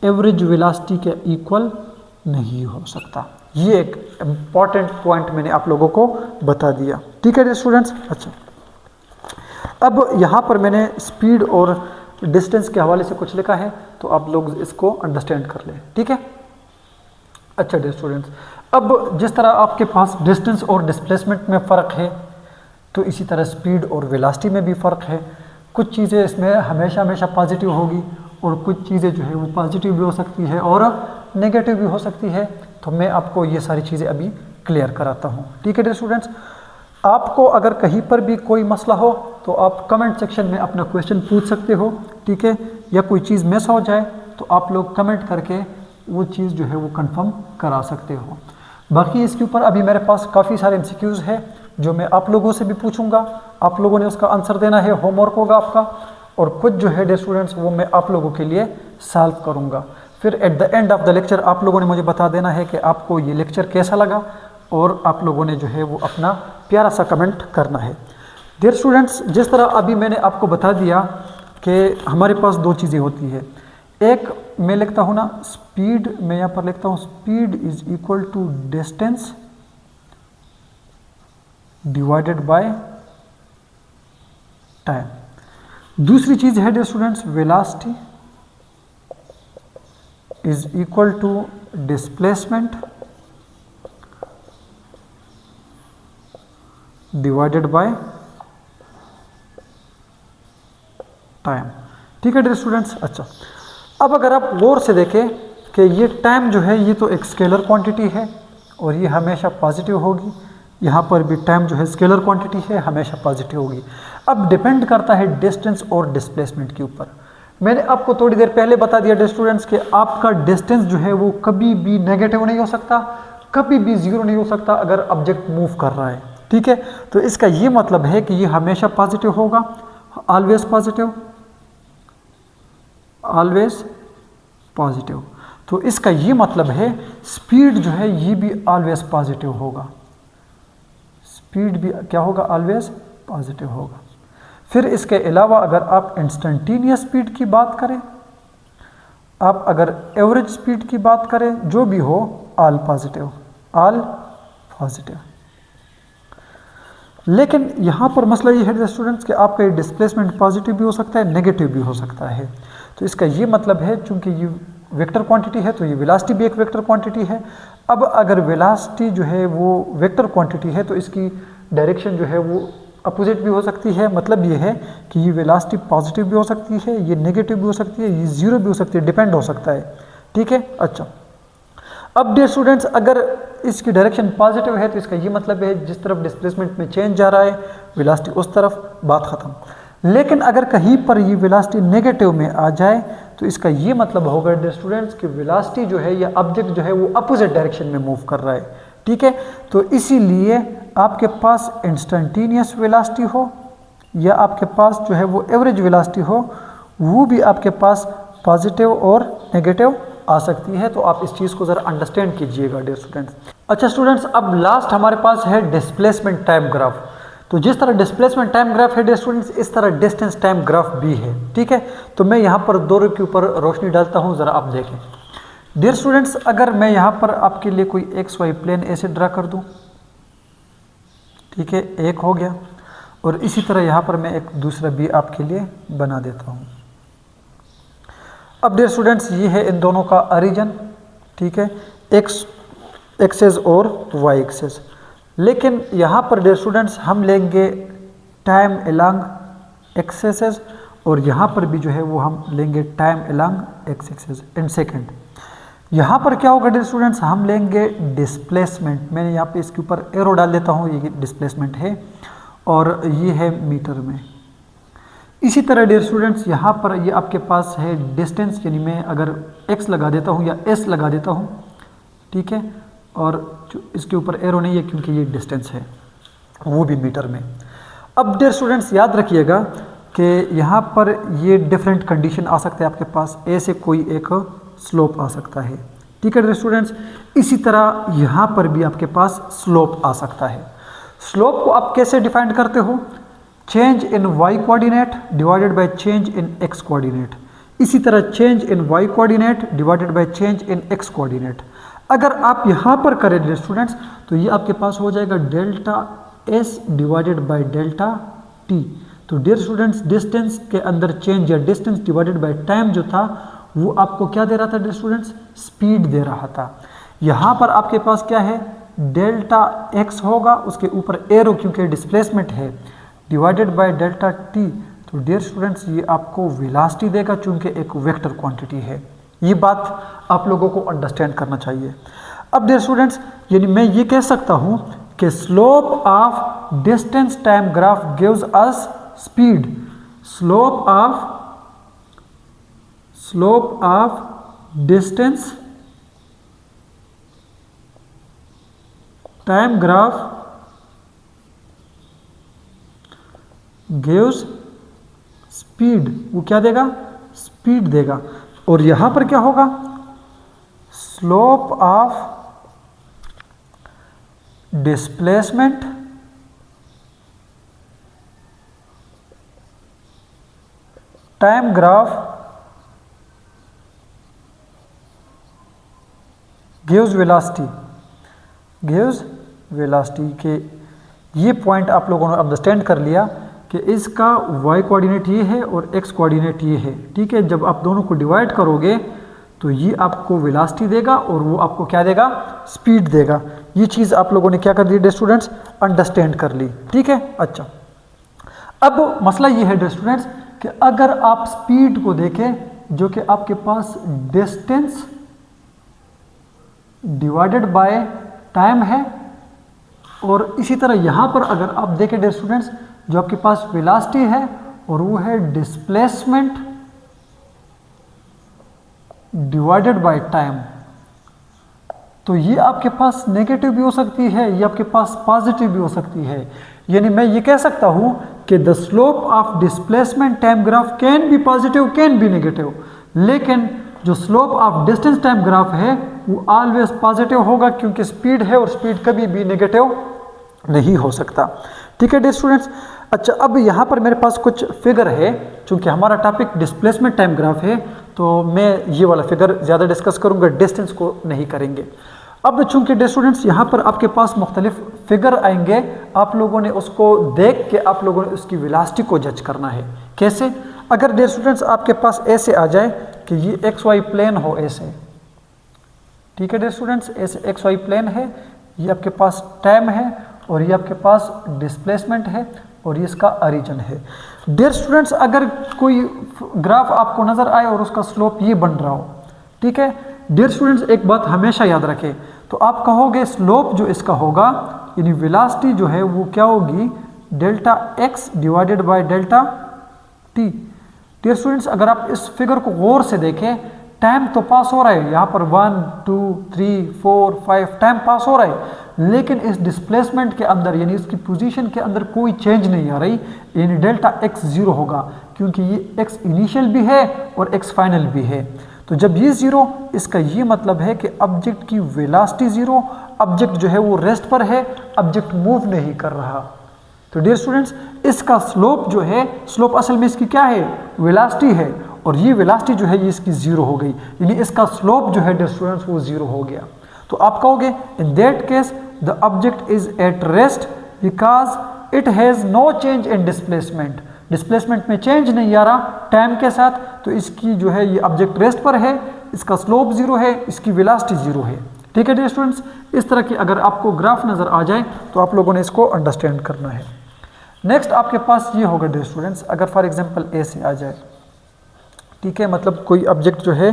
एवरेज वेलोसिटी के इक्वल नहीं हो सकता। ये एक इम्पॉर्टेंट पॉइंट मैंने आप लोगों को बता दिया। ठीक है डियर स्टूडेंट्स। अच्छा, अब यहाँ पर मैंने स्पीड और डिस्टेंस के हवाले से कुछ लिखा है, तो आप लोग इसको अंडरस्टैंड कर लें। ठीक है। अच्छा डियर स्टूडेंट्स, अब जिस तरह आपके पास डिस्टेंस और डिस्प्लेसमेंट में फ़र्क है तो इसी तरह स्पीड और वेलोसिटी में भी फ़र्क है। कुछ चीज़ें इसमें हमेशा पॉजिटिव होगी और कुछ चीज़ें जो है वो पॉजिटिव भी हो सकती है और नेगेटिव भी हो सकती है। तो मैं आपको ये सारी चीज़ें अभी क्लियर कराता हूँ। ठीक है डियर स्टूडेंट्स, आपको अगर कहीं पर भी कोई मसला हो तो आप कमेंट सेक्शन में अपना क्वेश्चन पूछ सकते हो। ठीक है, या कोई चीज़ मिस हो जाए तो आप लोग कमेंट करके वो चीज़ जो है वो कंफर्म करा सकते हो। बाकी इसके ऊपर अभी मेरे पास काफ़ी सारे एमसीक्यूज़ है जो मैं आप लोगों से भी पूछूंगा, आप लोगों ने उसका आंसर देना है, होमवर्क होगा आपका, और कुछ जो है डियर स्टूडेंट्स वो मैं आप लोगों के लिए सॉल्व करूंगा। फिर at the end of the lecture आप लोगों ने मुझे बता देना है कि आपको ये लेक्चर कैसा लगा, और आप लोगों ने जो है वो अपना प्यारा सा कमेंट करना है। डियर स्टूडेंट्स, जिस तरह अभी मैंने आपको बता दिया कि हमारे पास दो चीज़ें होती है, एक मैं लिखता हूँ ना स्पीड, मैं यहाँ पर लिखता हूँ speed is equal to distance divided by time. दूसरी चीज है dear students, velocity is equal to displacement divided by time. ठीक है डियर स्टूडेंट्स। अच्छा, अब अगर आप गौर से देखें कि ये टाइम जो है ये तो एक स्केलर क्वांटिटी है और ये हमेशा पॉजिटिव होगी, यहाँ पर भी टाइम जो है स्केलर क्वांटिटी है, हमेशा पॉजिटिव होगी। अब डिपेंड करता है डिस्टेंस और डिस्प्लेसमेंट के ऊपर। मैंने आपको थोड़ी देर पहले बता दिया डियर स्टूडेंट्स कि आपका डिस्टेंस जो है वो कभी भी नेगेटिव नहीं हो सकता, कभी भी जीरो नहीं हो सकता अगर ऑब्जेक्ट मूव कर रहा है। ठीक है, तो इसका ये मतलब है कि ये हमेशा पॉजिटिव होगा, ऑलवेज पॉजिटिव, ऑलवेज पॉजिटिव। तो इसका ये मतलब है स्पीड जो है ये भी ऑलवेज पॉजिटिव होगा, स्पीड भी क्या होगा, ऑलवेज पॉजिटिव होगा। फिर इसके अलावा अगर आप इंस्टेंटेनियस स्पीड की बात करें, आप अगर एवरेज स्पीड की बात करें, जो भी हो ऑल पॉजिटिव, ऑल पॉजिटिव। लेकिन यहाँ पर मसला ये है स्टूडेंट्स कि आपका डिस्प्लेसमेंट पॉजिटिव भी हो सकता है, नेगेटिव भी हो सकता है। तो इसका ये मतलब है चूंकि ये वेक्टर क्वांटिटी है तो ये वेलोसिटी भी एक वेक्टर क्वांटिटी है। अब अगर वेलोसिटी जो है वो वेक्टर क्वांटिटी है तो इसकी डायरेक्शन जो है वो अपोजिट भी हो सकती है। मतलब ये है कि ये वेलोसिटी पॉजिटिव भी हो सकती है, ये नेगेटिव भी हो सकती है, ये जीरो भी हो सकती है, डिपेंड हो सकता है। ठीक है। अच्छा, अब डियर स्टूडेंट्स अगर इसकी डायरेक्शन पॉजिटिव है तो इसका ये मतलब है जिस तरफ डिस्प्लेसमेंट में चेंज जा रहा है वेलोसिटी उस तरफ, बात ख़त्म। लेकिन अगर कहीं पर ये वेलोसिटी नेगेटिव में आ जाए तो इसका ये मतलब होगा डियर स्टूडेंट्स कि वेलोसिटी जो है या ऑब्जेक्ट जो है वो अपोजिट डायरेक्शन में मूव कर रहा है। ठीक है, तो इसीलिए आपके पास इंस्टेंटेनियस वेलोसिटी हो या आपके पास जो है वो एवरेज वेलोसिटी हो, वो भी आपके पास पॉजिटिव और नेगेटिव आ सकती है। तो आप इस चीज़ को ज़रा अंडरस्टैंड कीजिएगा डियर स्टूडेंट्स। अच्छा स्टूडेंट्स, अब लास्ट हमारे पास है डिस्प्लेसमेंट टाइम ग्राफ। तो जिस तरह डिस्प्लेसमेंट टाइम ग्राफ है डियर स्टूडेंट्स, इस तरह डिस्टेंस टाइम ग्राफ भी है। ठीक है, तो मैं यहाँ पर दो के ऊपर रोशनी डालता हूँ, ज़रा आप देखें डियर स्टूडेंट्स। अगर मैं यहाँ पर आपके लिए कोई एक्स वाई प्लेन ऐसे ड्रा कर दूँ, ठीक है, एक हो गया, और इसी तरह यहाँ पर मैं एक दूसरा भी आपके लिए बना देता हूँ। अब डियर स्टूडेंट्स ये है इन दोनों का ओरिजिन, ठीक है, एक्स एक्सेस और वाई एक्सेस। लेकिन यहाँ पर डियर स्टूडेंट्स हम लेंगे टाइम अलोंग एक्सेस और यहाँ पर भी जो है वो हम लेंगे time along x axis in second. यहाँ पर क्या होगा डियर स्टूडेंट्स, हम लेंगे डिस्प्लेसमेंट। मैंने यहाँ पे इसके ऊपर एरो डाल देता हूँ, ये डिस्प्लेसमेंट है और ये है मीटर में। इसी तरह डियर स्टूडेंट्स यहाँ पर ये आपके पास है डिस्टेंस, यानी मैं अगर x लगा देता हूँ या s लगा देता हूँ, ठीक है, और इसके ऊपर एरो नहीं है क्योंकि ये डिस्टेंस है, वो भी मीटर में। अब डियर स्टूडेंट्स याद रखिएगा कि यहाँ पर ये डिफरेंट कंडीशन आ सकते हैं आपके पास, ए से कोई एक स्लोप आ सकता है। ठीक है डियर स्टूडेंट्स, इसी तरह यहाँ पर भी आपके पास स्लोप आ सकता है। स्लोप को आप कैसे डिफाइन करते हो, change in y coordinate divided by change in x coordinate. इसी तरह change in y coordinate divided by change in x coordinate. अगर आप यहाँ पर करें डियर स्टूडेंट्स तो ये आपके पास हो जाएगा delta S divided by delta t. तो डियर स्टूडेंट्स डिस्टेंस के अंदर चेंज या डिस्टेंस डिवाइडेड बाय टाइम जो था वो आपको क्या दे रहा था डियर स्टूडेंट्स, स्पीड दे रहा था। यहाँ पर आपके पास क्या है, डेल्टा एक्स होगा, उसके ऊपर एरो क्योंकि डिस्प्लेसमेंट है, डिवाइडेड बाय डेल्टा टी। तो डियर स्टूडेंट्स ये आपको वेलोसिटी देगा चूंकि एक वेक्टर क्वांटिटी है। ये बात आप लोगों को अंडरस्टैंड करना चाहिए। अब डियर स्टूडेंट्स यानी मैं ये कह सकता हूँ कि slope of distance time graph gives us speed, slope of distance time graph gives speed, वो क्या देगा, स्पीड देगा। और यहां पर क्या होगा, slope of displacement time graph gives velocity के ये पॉइंट आप लोगों ने अंडरस्टैंड कर लिया कि इसका y कोऑर्डिनेट ये है और x कोऑर्डिनेट ये है। ठीक है, जब आप दोनों को डिवाइड करोगे तो ये आपको वेलोसिटी देगा और वो आपको क्या देगा, स्पीड देगा। ये चीज़ आप लोगों ने क्या कर दी डियर स्टूडेंट्स, अंडरस्टैंड कर ली। ठीक है, अच्छा अब मसला ये है डियर स्टूडेंट्स कि अगर आप स्पीड को देखें जो कि आपके पास डिस्टेंस डिवाइडेड बाय टाइम है, और इसी तरह यहाँ पर अगर आप देखें डियर स्टूडेंट्स जो आपके पास वेलोसिटी है और वो है डिस्प्लेसमेंट डिवाइडेड बाय टाइम, तो ये आपके पास नेगेटिव भी हो सकती है, ये आपके पास पॉजिटिव भी हो सकती है। यानी मैं ये कह सकता हूँ कि the slope of displacement time graph can be positive can be negative, लेकिन जो slope of distance time graph है वो ऑलवेज पॉजिटिव होगा क्योंकि स्पीड है और स्पीड कभी भी नेगेटिव नहीं हो सकता। ठीक है डियर स्टूडेंट्स, अच्छा अब यहाँ पर मेरे पास कुछ फिगर है, चूँकि हमारा टॉपिक डिस्प्लेसमेंट टाइम ग्राफ है तो मैं ये वाला फिगर ज़्यादा डिस्कस करूँगा, डिस्टेंस को नहीं करेंगे। अब चूँकि डियर स्टूडेंट्स यहाँ पर आपके पास मुख्तलिफ फिगर आएंगे, आप लोगों ने उसको देख के आप लोगों ने उसकी वेलोसिटी को जज करना है। कैसे? अगर डियर स्टूडेंट्स आपके पास ऐसे आ जाए कि ये XY प्लेन हो ऐसे, ठीक है डियर स्टूडेंट्स, ऐसे XY प्लेन है, ये आपके पास टाइम है और ये आपके पास डिस्प्लेसमेंट है और ये इसका ओरिजिन है। डियर स्टूडेंट्स अगर कोई ग्राफ आपको नज़र आए और उसका स्लोप ये बन रहा हो, ठीक है डियर स्टूडेंट्स एक बात हमेशा याद रखें, तो आप कहोगे स्लोप जो इसका होगा यानी वेलोसिटी जो है वो क्या होगी, delta x divided by delta t। Dear students अगर आप इस फिगर को गौर से देखें, टाइम तो पास हो रहा है, यहाँ पर 1 2 3 4 5 टाइम पास हो रहा है, लेकिन इस डिस्प्लेसमेंट के अंदर यानी इसकी पोजीशन के अंदर कोई चेंज नहीं आ रही, यानी डेल्टा x ज़ीरो होगा क्योंकि ये x इनिशियल भी है और x फाइनल भी है। तो जब ये ज़ीरो, इसका ये मतलब है कि ऑब्जेक्ट की वेलोसिटी ज़ीरो, ऑब्जेक्ट जो है वो रेस्ट पर है, ऑब्जेक्ट मूव नहीं कर रहा। तो डियर स्टूडेंट्स इसका स्लोप जो है, स्लोप असल में इसकी क्या है, वेलोसिटी है, और ये वेलोसिटी जो है ये इसकी ज़ीरो हो गई, यानी इसका स्लोप जो है डियर स्टूडेंट्स वो ज़ीरो हो गया। तो आप कहोगे in that case the object is at rest because it has no change in displacement, displacement में चेंज नहीं आ रहा टाइम के साथ, तो इसकी जो है ये ऑब्जेक्ट रेस्ट पर है, इसका स्लोप ज़ीरो है, इसकी वेलोसिटी ज़ीरो है। ठीक है डियर स्टूडेंट्स, इस तरह की अगर आपको ग्राफ नज़र आ जाए तो आप लोगों ने इसको अंडरस्टैंड करना है। नेक्स्ट आपके पास ये होगा डियर स्टूडेंट्स, अगर फॉर एग्जांपल ऐसे आ जाए, ठीक है मतलब कोई ऑब्जेक्ट जो है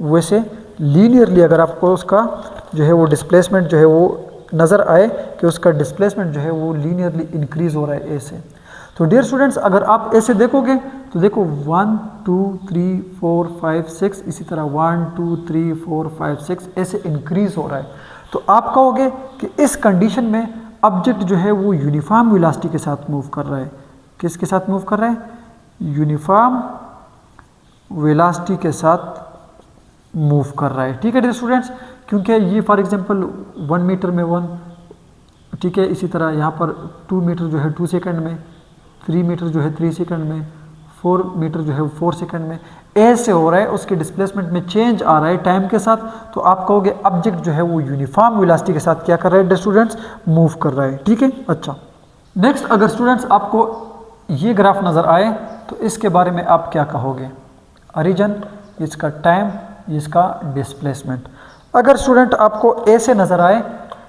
वैसे लीनियरली अगर आपको उसका जो है वो डिस्प्लेसमेंट जो है वो नज़र आए कि उसका डिस्प्लेसमेंट जो है वो लीनियरली इंक्रीज़ हो रहा है ऐसे, तो डियर स्टूडेंट्स अगर आप ऐसे देखोगे तो देखो 1 2 3 4 5 6 इसी तरह 1 2 3 4 5 6 ऐसे इंक्रीज़ हो रहा है, तो आप कहोगे कि इस कंडीशन में ऑब्जेक्ट जो है वो यूनिफॉर्म वेलोसिटी के साथ मूव कर रहा है। किसके साथ मूव कर रहा है? यूनिफॉर्म वेलोसिटी के साथ मूव कर रहा है। ठीक है डियर स्टूडेंट्स, क्योंकि ये फॉर एग्जांपल 1 मीटर में 1, ठीक है इसी तरह यहाँ पर 2 मीटर जो है 2 सेकंड में, 3 मीटर जो है 3 सेकंड में, 4 मीटर जो है 4 सेकंड में, ऐसे हो रहा है, उसके डिस्प्लेसमेंट में चेंज आ रहा है टाइम के साथ, तो आप कहोगे ऑब्जेक्ट जो है वो यूनिफॉर्म वेलोसिटी के साथ क्या कर रहा है डियर स्टूडेंट्स, मूव कर रहा है। ठीक है, अच्छा नेक्स्ट अगर स्टूडेंट्स आपको ये ग्राफ नज़र आए तो इसके बारे में आप क्या कहोगे, ओरिजिन, इसका टाइम, इसका डिस्प्लेसमेंट। अगर स्टूडेंट आपको ऐसे नज़र आए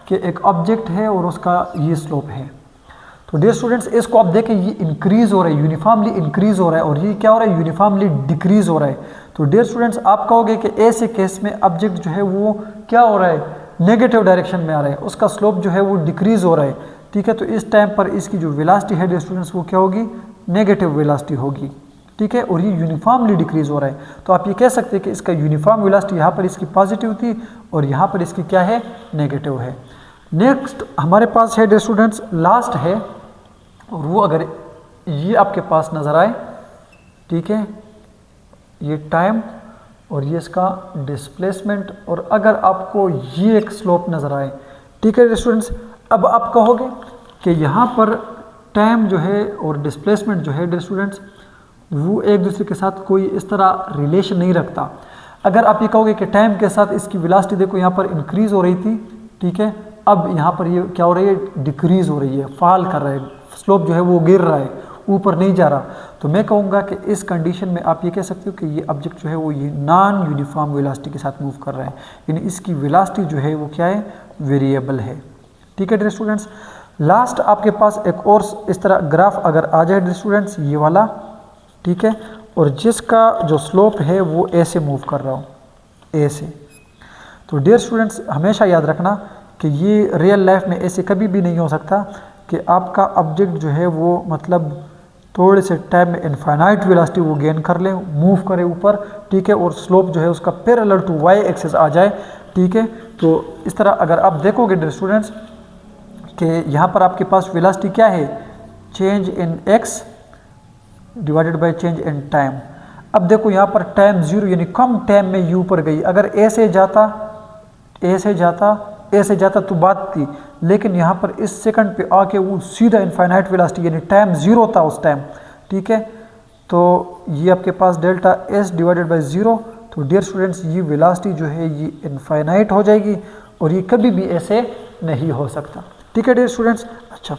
कि एक ऑब्जेक्ट है और उसका ये स्लोप है, तो डियर स्टूडेंट्स इसको आप देखें ये इंक्रीज़ हो रहा है, यूनिफॉर्मली इंक्रीज़ हो रहा है, और ये क्या हो रहा है, यूनिफॉर्मली डिक्रीज़ हो रहा है। तो डियर स्टूडेंट्स आप कहोगे कि ऐसे केस में ऑब्जेक्ट जो है वो क्या हो रहा है, नेगेटिव डायरेक्शन में आ रहा है, उसका स्लोप जो है वो डिक्रीज़ हो रहा है। ठीक है, तो इस टाइम पर इसकी जो वेलोसिटी है डियर स्टूडेंट्स वो क्या होगी, नेगेटिव वेलोसिटी होगी। ठीक है, और ये यूनिफॉर्मली डिक्रीज़ हो रहा है, तो आप ये कह सकते हैं कि इसका यूनिफॉर्म वेलोसिटी यहाँ पर इसकी पॉजिटिव थी और यहाँ पर इसकी क्या है, नेगेटिव है। नेक्स्ट हमारे पास है डियर स्टूडेंट्स, लास्ट है, और वो अगर ये आपके पास नज़र आए, ठीक है ये टाइम और ये इसका डिस्प्लेसमेंट, और अगर आपको ये एक स्लोप नज़र आए, ठीक है डियर स्टूडेंट्स, अब आप कहोगे कि यहाँ पर टाइम जो है और डिस्प्लेसमेंट जो है डियर स्टूडेंट्स वो एक दूसरे के साथ कोई इस तरह रिलेशन नहीं रखता। अगर आप ये कहोगे कि टाइम के साथ इसकी वेलोसिटी देखो यहाँ पर इंक्रीज हो रही थी, ठीक है, अब यहाँ पर ये क्या हो रही है, डिक्रीज हो रही है, फॉल कर रहा है, स्लोप जो है वो गिर रहा है, ऊपर नहीं जा रहा। तो मैं कहूँगा कि इस कंडीशन में आप ये कह सकते हो कि ये ऑब्जेक्ट जो है वो ये नॉन यूनिफॉर्म वेलोसिटी के साथ मूव कर रहा है, यानी इसकी वेलोसिटी जो है वो क्या है, वेरिएबल है। ठीक है डियर स्टूडेंट्स। लास्ट आपके पास एक और इस तरह ग्राफ अगर आ जाए डियर स्टूडेंट्स, ये वाला, ठीक है, और जिसका जो स्लोप है वो ए से मूव कर रहा हो, ए से। तो डियर स्टूडेंट्स हमेशा याद रखना कि ये रियल लाइफ में ऐसे कभी भी नहीं हो सकता कि आपका ऑब्जेक्ट जो है वो मतलब थोड़े से टाइम में इनफाइनाइट वेलोसिटी वो गेन कर ले, मूव करे ऊपर, ठीक है, और स्लोप जो है उसका पैरेलल टू वाई एक्सिस आ जाए, ठीक है। तो इस तरह अगर आप देखोगे डियर स्टूडेंट्स कि यहाँ पर आपके पास वेलोसिटी क्या है, change in x divided by change in time. अब देखो यहाँ पर टाइम जीरो यानी कम टाइम में यू पर गई, अगर ए से जाता तो बात थी, लेकिन यहाँ पर इस सेकंड पे आके वो सीधा इनफाइनाइट वेलोसिटी यानी टाइम जीरो था उस टाइम, ठीक है। तो ये आपके पास delta S divided by zero. तो डियर स्टूडेंट्स ये वेलोसिटी जो है ये इनफाइनाइट हो जाएगी और ये कभी भी ऐसे नहीं हो सकता, ठीक है डियर स्टूडेंट्स। अच्छा,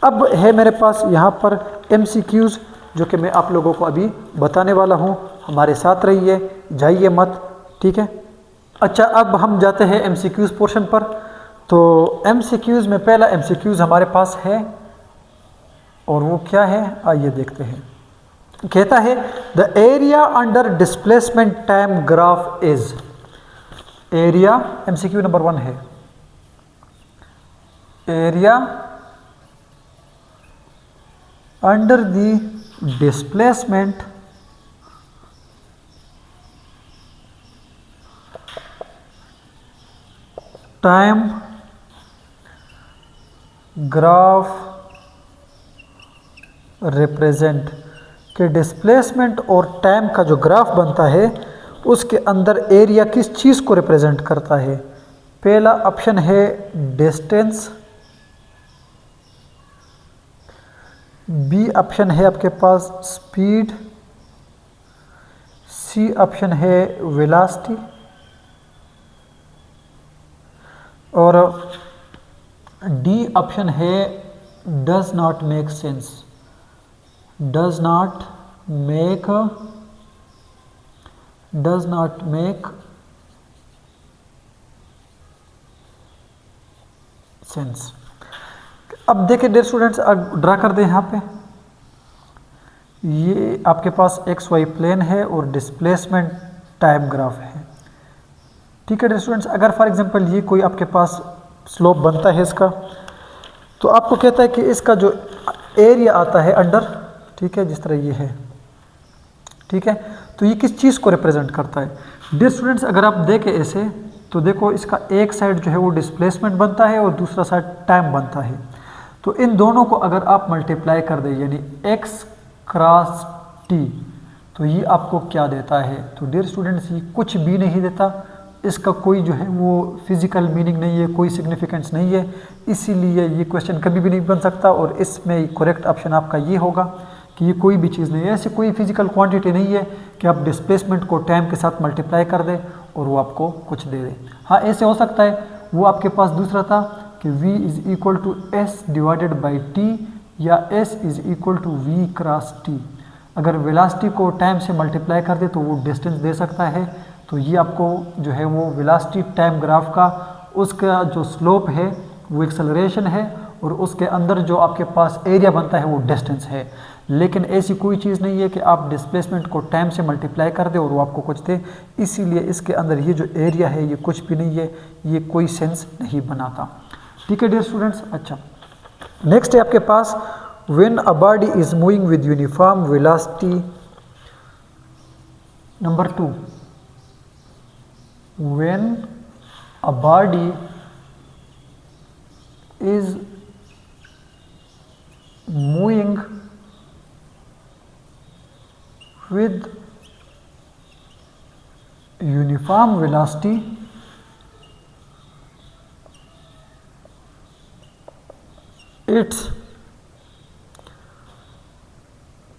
अब है मेरे पास यहाँ पर MCQs जो कि मैं आप लोगों को अभी बताने वाला हूँ, हमारे साथ रहिए, जाइए मत, ठीक है। अच्छा, अब हम जाते हैं MCQs पोर्शन पर। तो MCQs में पहला MCQs हमारे पास है और वो क्या है, आइए देखते हैं। कहता है the area under displacement time graph is, area MCQ number 1 है, area under the displacement time graph represent, कि डिस्प्लेसमेंट और टाइम का जो ग्राफ बनता है उसके अंदर एरिया किस चीज़ को रिप्रेजेंट करता है। पहला ऑप्शन है डिस्टेंस, बी ऑप्शन है आपके पास स्पीड, सी ऑप्शन है वेलोसिटी और डी ऑप्शन है does not make sense, does not make sense. अब देखिए डियर स्टूडेंट्स, ड्रा कर दें यहाँ पे, ये आपके पास XY प्लेन है और डिस्प्लेसमेंट टाइम ग्राफ है, ठीक है डियर स्टूडेंट्स। अगर फॉर एग्जांपल ये कोई आपके पास स्लोप बनता है इसका, तो आपको कहता है कि इसका जो एरिया आता है अंडर, ठीक है, जिस तरह ये है, ठीक है, तो ये किस चीज़ को रिप्रेजेंट करता है। डियर स्टूडेंट्स अगर आप देखें ऐसे, तो देखो इसका एक साइड जो है वो डिस्प्लेसमेंट बनता है और दूसरा साइड टाइम बनता है। तो इन दोनों को अगर आप मल्टीप्लाई कर दें यानी x क्रॉस t, तो ये आपको क्या देता है। तो डियर स्टूडेंट्स ये कुछ भी नहीं देता, इसका कोई जो है वो फिजिकल मीनिंग नहीं है, कोई सिग्निफिकेंस नहीं है, इसीलिए ये क्वेश्चन कभी भी नहीं बन सकता। और इसमें करेक्ट ऑप्शन आपका ये होगा कि ये कोई भी चीज़ नहीं है, ऐसे कोई फिजिकल क्वांटिटी नहीं है कि आप डिस्प्लेसमेंट को टाइम के साथ मल्टीप्लाई कर दें और वो आपको कुछ दे दे। हाँ ऐसे हो सकता है, वो आपके पास दूसरा था कि v is equal to s divided by t या s is equal to v cross t। अगर वेलोसिटी को टाइम से मल्टीप्लाई कर दे तो वो डिस्टेंस दे सकता है। तो ये आपको जो है वो वेलोसिटी टाइम ग्राफ का उसका जो स्लोप है वो एक्सेलरेशन है और उसके अंदर जो आपके पास एरिया बनता है वो डिस्टेंस है। लेकिन ऐसी कोई चीज़ नहीं है कि आप डिस्प्लेसमेंट को टाइम से मल्टीप्लाई कर दे और वो आपको कुछ दे, इसीलिए इसके अंदर ये जो एरिया है ये कुछ भी नहीं है, ये कोई सेंस नहीं बनाता, ठीक है डियर स्टूडेंट्स। अच्छा, नेक्स्ट है आपके पास when a body is moving with uniform velocity, number 2, when a body is moving with uniform velocity its,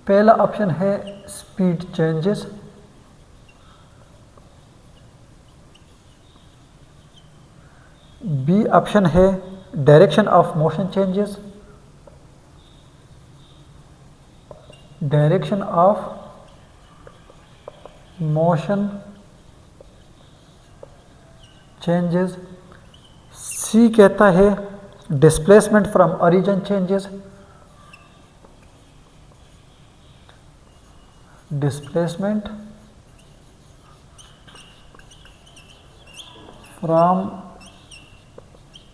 पहला ऑप्शन है स्पीड चेंजेस, बी ऑप्शन है direction of motion changes, direction of motion changes. C कहता है displacement from origin changes, displacement from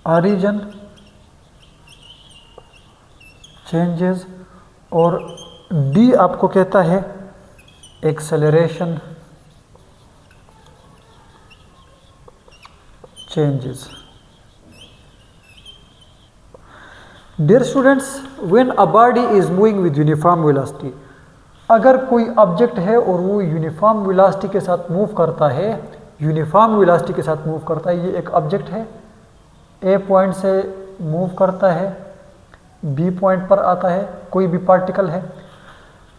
origin changes. और डी आपको कहता है acceleration changes. Dear students, when a body is moving with uniform velocity, अगर कोई ऑब्जेक्ट है और वो यूनिफॉर्म वेलोसिटी के साथ मूव करता है, यूनिफॉर्म वेलोसिटी के साथ मूव करता है, ये एक ऑब्जेक्ट है, ए पॉइंट से मूव करता है, बी पॉइंट पर आता है, कोई भी पार्टिकल है।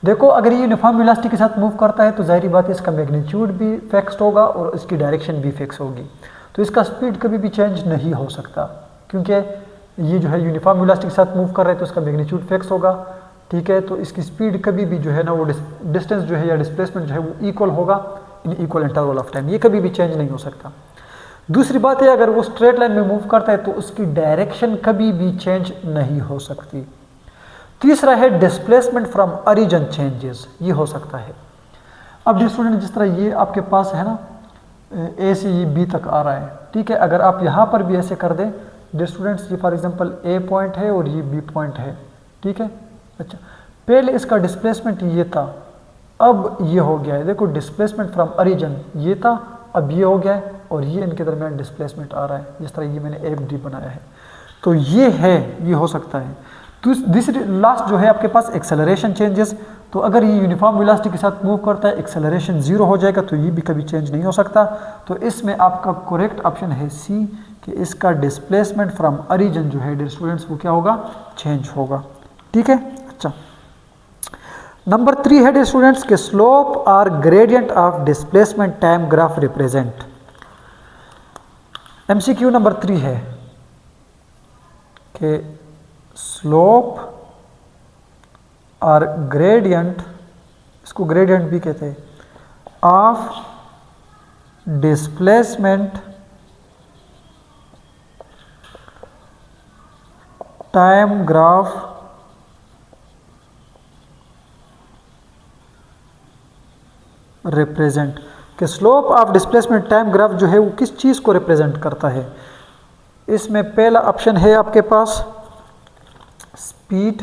देखो अगर ये यूनिफॉर्म वेलोसिटी के साथ मूव करता है तो जाहिर बात है इसका मैग्नीट्यूड भी फिक्स्ड होगा और इसकी डायरेक्शन भी फिक्स होगी, तो इसका स्पीड कभी भी चेंज नहीं हो सकता, क्योंकि ये जो है यूनिफॉर्म वेलोसिटी के साथ मूव कर रहा है तो इसका मैग्नीट्यूड फिक्स होगा। ठीक है, तो इसकी स्पीड कभी भी जो है ना वो डिस्टेंस जो है या डिस्प्लेसमेंट जो है वो इक्वल होगा in equal interval of time, ये कभी भी चेंज नहीं हो सकता। दूसरी बात है अगर वो स्ट्रेट लाइन में मूव करता है तो उसकी डायरेक्शन कभी भी चेंज नहीं हो सकती। तीसरा है डिस्प्लेसमेंट फ्रॉम ओरिजिन चेंजेस, ये हो सकता है। अब डियर स्टूडेंट जिस तरह ये आपके पास है ना ए से ये बी तक आ रहा है, ठीक है, अगर आप यहाँ पर भी ऐसे कर दें डियर स्टूडेंट्स, ये फॉर एग्जांपल ए पॉइंट है और ये बी पॉइंट है, ठीक है। अच्छा, पहले इसका डिस्प्लेसमेंट ये था, अब ये हो गया है, देखो डिस्प्लेसमेंट फ्रॉम ओरिजिन ये था, अब ये हो गया है और ये इनके दरमियान डिस्प्लेसमेंट आ रहा है, जिस तरह ये मैंने एफ डी बनाया है, तो ये है, ये हो सकता है। दूसरी लास्ट जो है आपके पास एक्सेलरेशन चेंजेस, तो अगर ये यूनिफॉर्म वेलोसिटी के साथ मूव करता है एक्सेलरेशन 0 हो जाएगा, तो ये भी कभी चेंज नहीं हो सकता। तो इसमें आपका करेक्ट ऑप्शन है सी कि इसका डिस्प्लेसमेंट फ्रॉम ओरिजिन जो है डियर स्टूडेंट्स वो क्या होगा, चेंज होगा। ठीक है, अच्छा। नंबर 3 है डियर स्टूडेंट्स के स्लोप और gradient of displacement time graph represent. MCQ number 3 है कि स्लोप और ग्रेडियंट, इसको ग्रेडियंट भी कहते हैं, of displacement time graph represent, कि slope of displacement time graph जो है वो किस चीज़ को रिप्रेजेंट करता है। इसमें पहला ऑप्शन है आपके पास स्पीड,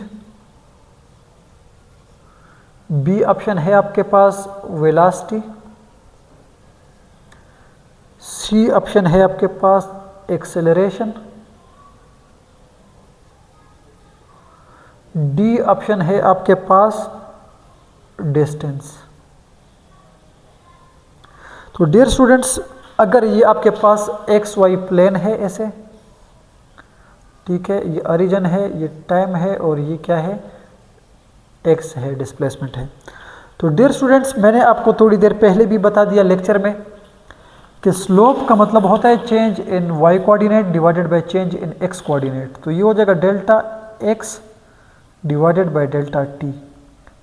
बी ऑप्शन है आपके पास वेलोसिटी, सी ऑप्शन है आपके पास एक्सेलरेशन, डी ऑप्शन है आपके पास डिस्टेंस। तो डियर स्टूडेंट्स अगर ये आपके पास एक्स वाई प्लेन है ऐसे, ठीक है, ये ओरिजिन है, ये टाइम है और ये क्या है, एक्स है, डिस्प्लेसमेंट है। तो डियर स्टूडेंट्स मैंने आपको थोड़ी देर पहले भी बता दिया लेक्चर में कि स्लोप का मतलब होता है change in y coordinate divided by change in x coordinate, तो ये हो जाएगा delta x divided by delta t.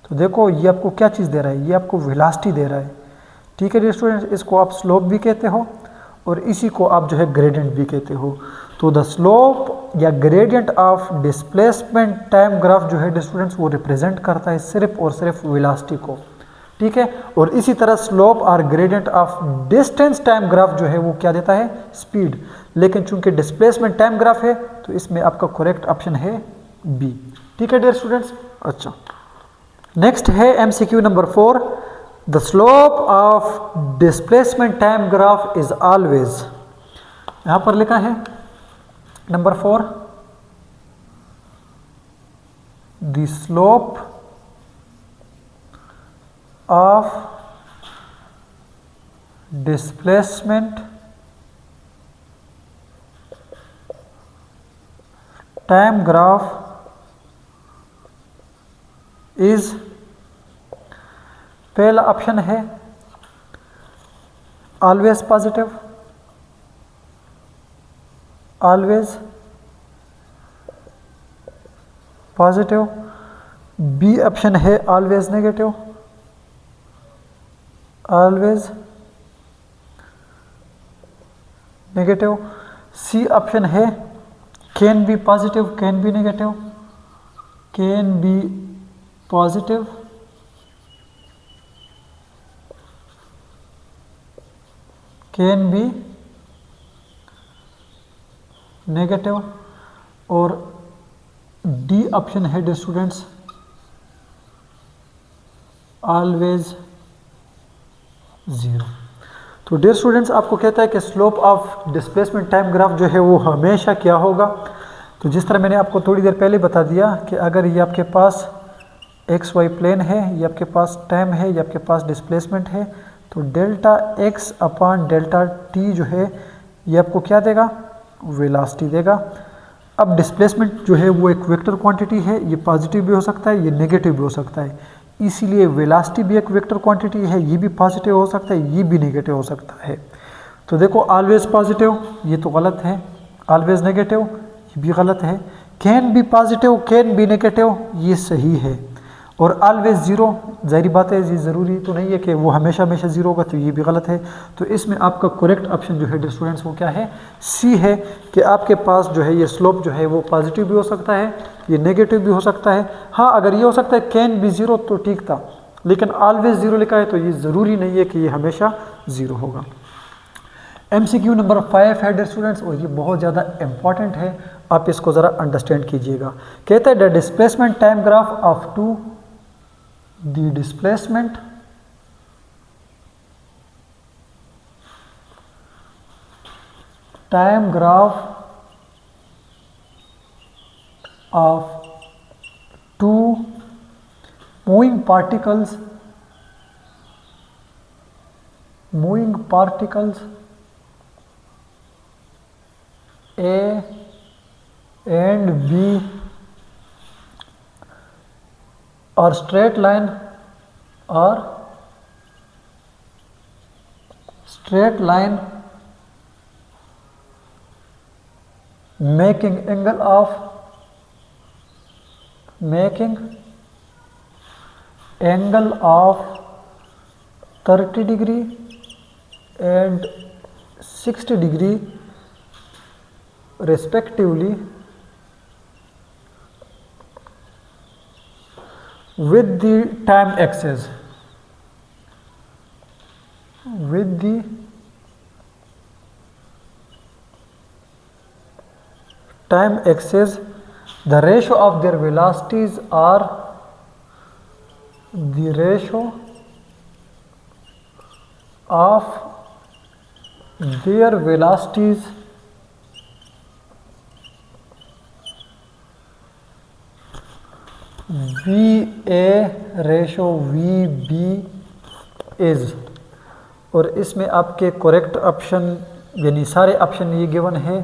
तो देखो ये आपको क्या चीज़ दे रहा है, ये आपको वेलोसिटी दे रहा है। ठीक है डियर स्टूडेंट्स, इसको आप स्लोप भी कहते हो और इसी को आप जो है ग्रेडियंट भी कहते हो। तो द स्लोप या gradient of displacement time graph जो है डियर स्टूडेंट्स वो रिप्रेजेंट करता है सिर्फ और सिर्फ वेलोसिटी को। ठीक है, और इसी तरह स्लोप और gradient of distance time graph जो है वो क्या देता है, स्पीड। लेकिन चूंकि डिस्प्लेसमेंट टाइम ग्राफ है तो इसमें आपका करेक्ट ऑप्शन है बी। ठीक है डियर स्टूडेंट्स, अच्छा। नेक्स्ट है MCQ number 4, the slope of displacement time graph is always, यहां पर लिखा है number 4, the slope of displacement time graph is, पहला ऑप्शन है always positive, always positive, B option है always negative, always negative, C option है can be positive, can be negative, can be positive, can be negative, और डी ऑप्शन है डियर स्टूडेंट्स ऑलवेज ज़ीरो। तो डियर स्टूडेंट्स आपको कहता है कि slope of displacement time graph जो है वो हमेशा क्या होगा। तो जिस तरह मैंने आपको थोड़ी देर पहले बता दिया कि अगर ये आपके पास एक्स वाई प्लेन है, ये आपके पास टाइम है, ये आपके पास डिस्प्लेसमेंट है, तो delta x upon delta T जो है ये आपको क्या देगा, वेलोसिटी देगा। अब डिस्प्लेसमेंट जो है वो एक वेक्टर क्वांटिटी है, ये पॉजिटिव भी हो सकता है, ये नेगेटिव भी हो सकता है, इसीलिए वेलोसिटी भी एक वेक्टर क्वांटिटी है, ये भी पॉजिटिव हो सकता है, ये भी नेगेटिव हो सकता है। तो देखो ऑलवेज पॉजिटिव ये तो गलत है, ऑलवेज नेगेटिव ये भी गलत है, can be positive can be negative ये सही है, और ऑलवेज ज़ीरो ज़ाहिर बात है ये ज़रूरी तो नहीं है कि वो हमेशा हमेशा ज़ीरो होगा, तो ये भी गलत है। तो इसमें आपका करेक्ट ऑप्शन जो है डियर स्टूडेंट्स वो क्या है, सी है, कि आपके पास जो है ये स्लोप जो है वो पॉजिटिव भी हो सकता है, ये नेगेटिव भी हो सकता है। हाँ अगर ये हो सकता है कैन बी ज़ीरो तो ठीक था, लेकिन ऑलवेज ज़ीरो लिखा है तो ये ज़रूरी नहीं है कि ये हमेशा ज़ीरो होगा। MCQ नंबर 5 है डियर स्टूडेंट्स, और ये बहुत ज़्यादा इंपॉर्टेंट है, आप इसको ज़रा अंडरस्टैंड कीजिएगा। कहता है the displacement time graph of to the displacement time graph of two moving particles A and B or straight line making angle of 30 degree and 60 degree respectively with the time axis, the ratio of their velocities are the ratio of their velocities VA ratio VB is, और इसमें आपके करेक्ट ऑप्शन यानी सारे ऑप्शन ये गिवन है।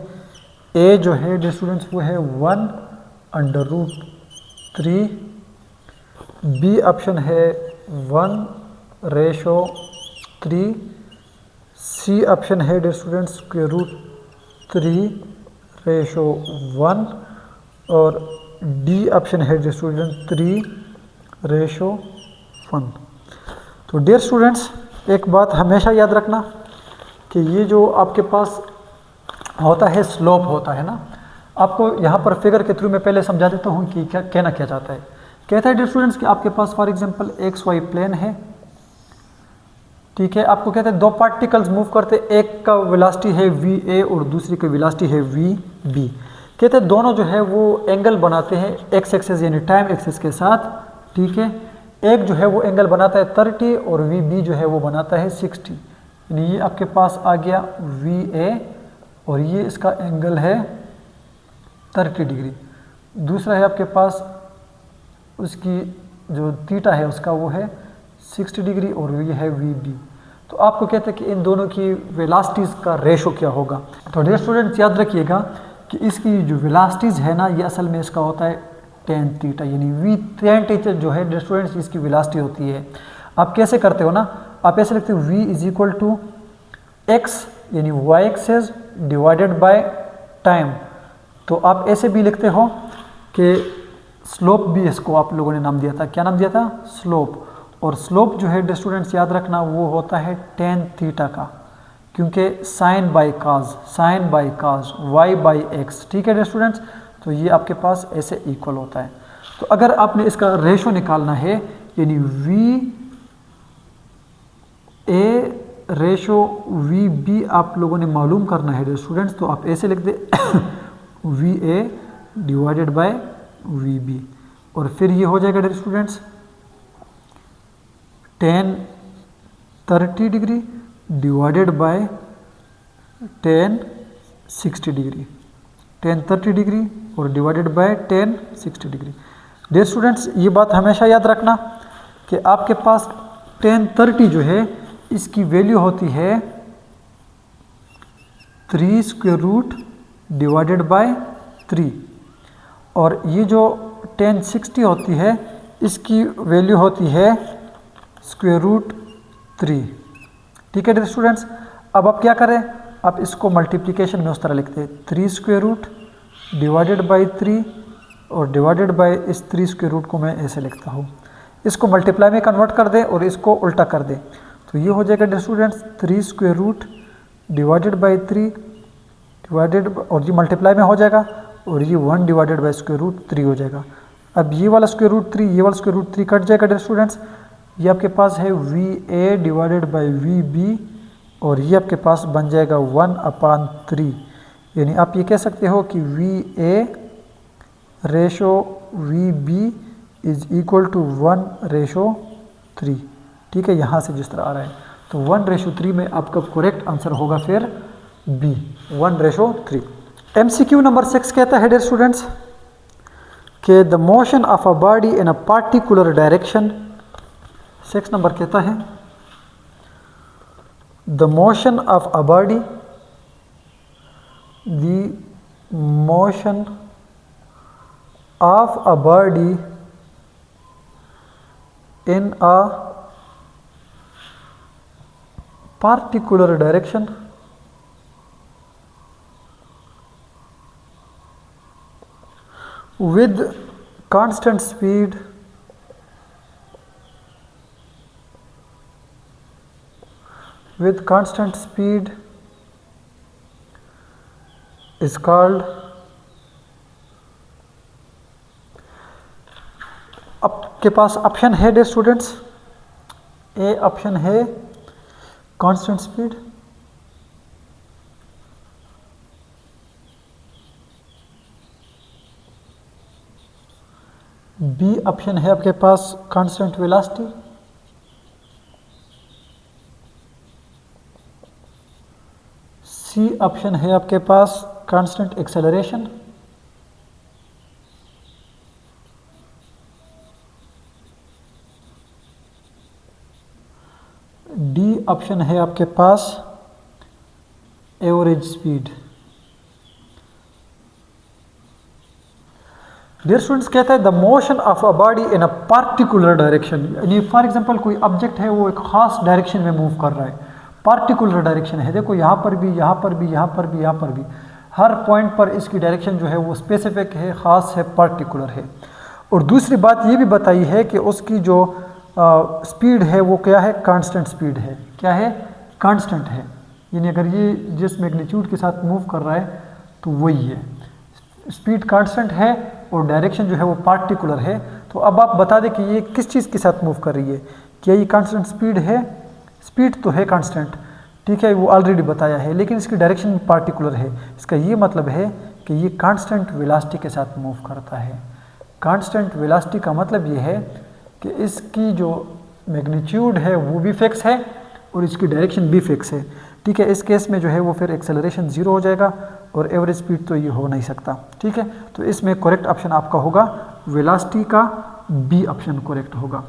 ए जो है डियर स्टूडेंट्स वो है 1/√3, बी ऑप्शन है 1/3, सी ऑप्शन है डियर स्टूडेंट्स √3/1, और डी ऑप्शन है डियर स्टूडेंट 3/1। तो डियर स्टूडेंट्स एक बात हमेशा याद रखना कि ये जो आपके पास होता है स्लोप होता है ना, आपको यहाँ पर फिगर के थ्रू मैं पहले समझा देता हूँ कि क्या कहना क्या चाहता है। कहता है डियर स्टूडेंट्स कि आपके पास for example X Y plane है, ठीक है, आपको कहते हैं दो पार्टिकल्स मूव करते, एक का वेलोसिटी है VA और दूसरी की वेलोसिटी है VB। कहते हैं दोनों जो है वो एंगल बनाते हैं एक्स एक्सिस यानी टाइम एक्सिस के साथ, ठीक है, एक जो है वो एंगल बनाता है 30 और VB जो है वो बनाता है 60, यानी ये आपके पास आ गया VA और ये इसका एंगल है 30 डिग्री। दूसरा है आपके पास उसकी जो थीटा है उसका वो है 60 डिग्री और ये है VB। तो आपको कहते हैं कि इन दोनों की वेलोसिटीज़ का रेशो क्या होगा। तो डियर स्टूडेंट्स याद रखिएगा कि इसकी जो वेलोसिटीज़ है ना ये असल में इसका होता है tan थीटा, यानी V tan थीटा जो है डियर स्टूडेंट्स इसकी वेलोसिटी होती है। आप कैसे करते हो ना, आप ऐसे लिखते हो V = x यानी y axis divided by time. तो आप ऐसे भी लिखते हो कि स्लोप भी इसको आप लोगों ने नाम दिया था, क्या नाम दिया था? स्लोप। और स्लोप जो है डियर स्टूडेंट्स याद रखना वो होता है tan थीटा का, क्योंकि sine by cos y by x. ठीक है डियर स्टूडेंट्स, तो ये आपके पास ऐसे इक्वल होता है। तो अगर आपने इसका रेशो निकालना है, यानी V A ratio V B आप लोगों ने मालूम करना है डियर स्टूडेंट्स, तो आप ऐसे लिख दे V A divided by V B, और फिर ये हो जाएगा dear students tan 30 degree divided by tan 60 degree, tan 30 degree और divided by tan 60 degree. Dear students ये बात हमेशा याद रखना कि आपके पास tan 30 जो है इसकी वैल्यू होती है 3 स्क्वायर रूट डिवाइडेड बाय 3, और ये जो tan 60 होती है इसकी वैल्यू होती है स्क्वायर रूट 3। ठीक है डियर स्टूडेंट्स, अब आप क्या करें, आप इसको मल्टीप्लिकेशन में उस तरह लिखते हैं 3 स्क्वायर रूट डिवाइडेड बाई 3 और डिवाइडेड बाई इस 3 स्क्वायर रूट को मैं ऐसे लिखता हूँ। इसको मल्टीप्लाई में कन्वर्ट कर दें और इसको उल्टा कर दें, तो ये हो जाएगा dear students 3 square root divided by 3 divided, और ये मल्टीप्लाई में हो जाएगा और ये 1 डिवाइडेड बाई स्क्वायर रूट 3 हो जाएगा। अब ये वाला स्क्वायर रूट 3 ये वाला स्क्वायर रूट 3 कट जाएगा डियर स्टूडेंट्स, ये आपके पास है V A divided by V B, और ये आपके पास बन जाएगा 1/3, यानी आप ये कह सकते हो कि V A ratio V B is equal to 1/3। ठीक है, यहाँ से जिस तरह आ रहा है, तो 1/3 में आपका करेक्ट आंसर होगा फिर बी 1/3। MCQ नंबर 6 कहता है डियर स्टूडेंट्स कि the motion of a body in a particular direction. 6 number कहता है the motion of a body, the motion of a body in a particular direction with constant speed is called, आपके पास ऑप्शन है डियर स्टूडेंट्स, ए ऑप्शन है कांस्टेंट स्पीड, बी ऑप्शन है आपके पास कांस्टेंट वेलोसिटी, सी ऑप्शन है आपके पास कांस्टेंट एक्सेलरेशन, डी ऑप्शन है आपके पास एवरेज स्पीड। डियर स्टूडेंट्स कहता है the motion of a body in a particular direction, यानी फॉर एग्जांपल कोई ऑब्जेक्ट है वो एक खास डायरेक्शन में मूव कर रहा है, पार्टिकुलर डायरेक्शन है, देखो यहाँ पर भी, यहाँ पर भी, यहाँ पर भी, यहाँ पर भी, हर पॉइंट पर इसकी डायरेक्शन जो है वो स्पेसिफिक है, ख़ास है, पार्टिकुलर है। और दूसरी बात ये भी बताई है कि उसकी जो स्पीड है वो क्या है, कांस्टेंट स्पीड है, क्या है, कांस्टेंट है, यानी अगर ये जिस मैग्नीट्यूड के साथ मूव कर रहा है तो वही है, स्पीड कांस्टेंट है और डायरेक्शन जो है वो पार्टिकुलर है। तो अब आप बता दें कि ये किस चीज़ के साथ मूव कर रही है, क्या ये कांस्टेंट स्पीड है, स्पीड तो है कांस्टेंट, ठीक है, वो ऑलरेडी बताया है, लेकिन इसकी डायरेक्शन पार्टिकुलर है, इसका ये मतलब है कि ये कांस्टेंट वेलोसिटी के साथ मूव करता है। कांस्टेंट वेलोसिटी का मतलब ये है कि इसकी जो मैग्नीट्यूड है वो भी फिक्स है और इसकी डायरेक्शन भी फिक्स है, ठीक है। इस केस में जो है वो फिर एक्सेलरेशन 0 हो जाएगा और एवरेज स्पीड तो ये हो नहीं सकता, ठीक है। तो इसमें करेक्ट ऑप्शन आपका होगा वेलोसिटी का बी ऑप्शन करेक्ट होगा।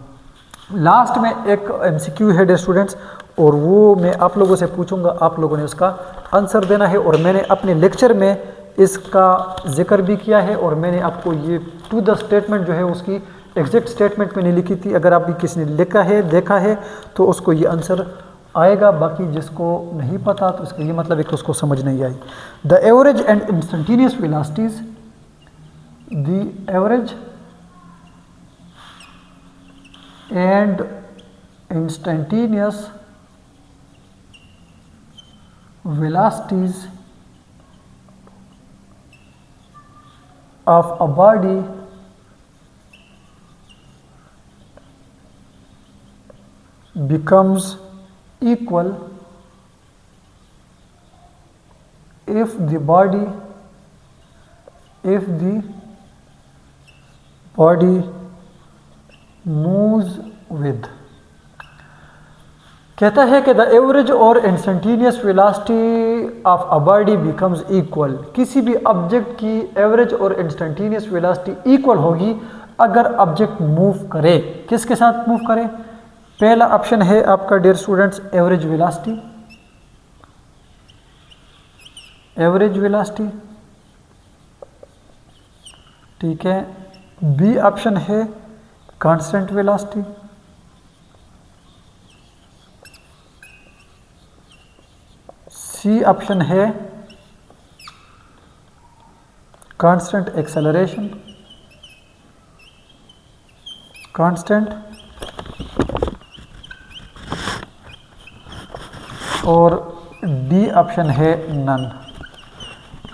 लास्ट में एक MCQ है डियर स्टूडेंट्स, और वो मैं आप लोगों से पूछूंगा, आप लोगों ने उसका आंसर देना है, और मैंने अपने लेक्चर में इसका जिक्र भी किया है, और मैंने आपको ये टू द स्टेटमेंट जो है उसकी एग्जैक्ट स्टेटमेंट मैंने लिखी थी, अगर आप भी किसी ने लिखा है देखा है तो उसको ये आंसर आएगा, बाकी जिसको नहीं पता तो इसका ये मतलब है कि उसको समझ नहीं आई। The average and instantaneous velocities, the average and instantaneous velocities of a body becomes equal if the body moves with। कहता है कि द एवरेज और instantaneous velocity of a body becomes equal, किसी भी ऑब्जेक्ट की एवरेज और इंस्टेंटेनियस वेलोसिटी इक्वल होगी अगर ऑब्जेक्ट मूव करे। किसके साथ मूव करे? पहला ऑप्शन है आपका dear students average velocity, average velocity, ठीक है। बी ऑप्शन है कांस्टेंट वेलोसिटी, सी ऑप्शन है कांस्टेंट एक्सेलरेशन, कांस्टेंट, और डी ऑप्शन है नन।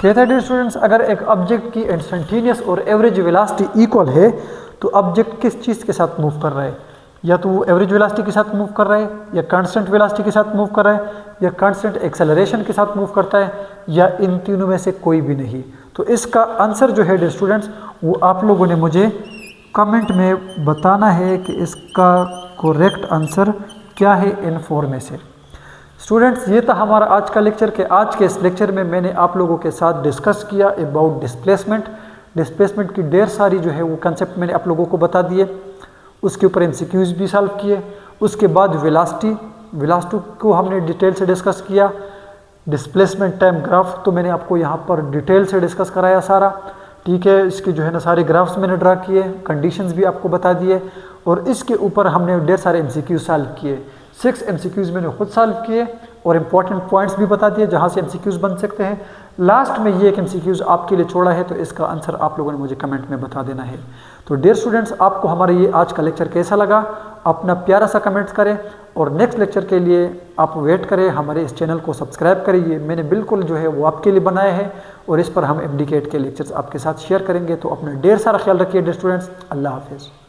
कहता है डियर स्टूडेंट्स अगर एक ऑब्जेक्ट की इंस्टेंटेनियस और एवरेज वेलोसिटी इक्वल है तो ऑब्जेक्ट किस चीज़ के साथ मूव कर रहा है? या तो वो एवरेज वेलोसिटी के साथ मूव कर रहा है, या कांस्टेंट वेलोसिटी के साथ मूव कर रहा है, या कांस्टेंट एक्सेलरेशन के साथ मूव करता है, या इन तीनों में से कोई भी नहीं। तो इसका आंसर जो है डियर स्टूडेंट्स वो आप लोगों ने मुझे कमेंट में बताना है कि इसका करेक्ट आंसर क्या है इन 4 में से। स्टूडेंट्स ये था हमारा आज का लेक्चर के आज के इस लेक्चर में मैंने आप लोगों के साथ डिस्कस किया अबाउट डिस्प्लेसमेंट। डिस्प्लेसमेंट की ढेर सारी जो है वो कंसेप्ट मैंने आप लोगों को बता दिए, उसके ऊपर MCQs भी सॉल्व किए। उसके बाद वेलोसिटी को हमने डिटेल से डिस्कस किया। डिस्प्लेसमेंट टाइम ग्राफ तो मैंने आपको यहाँ पर डिटेल से डिस्कस कराया सारा, ठीक है। इसके जो है ना सारे ग्राफ्स मैंने ड्रा किए, कंडीशंस भी आपको बता दिए, और इसके ऊपर हमने ढेर सारे MCQs सॉल्व किए। 6 MCQs मैंने खुद सॉल्व किए और इंपॉर्टेंट पॉइंट्स भी बता दिए जहाँ से MCQs बन सकते हैं। लास्ट में ये एक MCQs आपके लिए छोड़ा है, तो इसका आंसर आप लोगों ने मुझे कमेंट में बता देना है। तो डियर स्टूडेंट्स आपको हमारा ये आज का लेक्चर कैसा लगा अपना प्यारा सा कमेंट्स करें, और नेक्स्ट लेक्चर के लिए आप वेट करें। हमारे इस चैनल को सब्सक्राइब करिए, मैंने बिल्कुल जो है वो आपके लिए बनाया है, और इस पर हम MDCAT के लेक्चर्स आपके साथ शेयर करेंगे। तो अपना ढेर सारा ख्याल रखिए डियर स्टूडेंट्स। अल्लाह हाफिज़।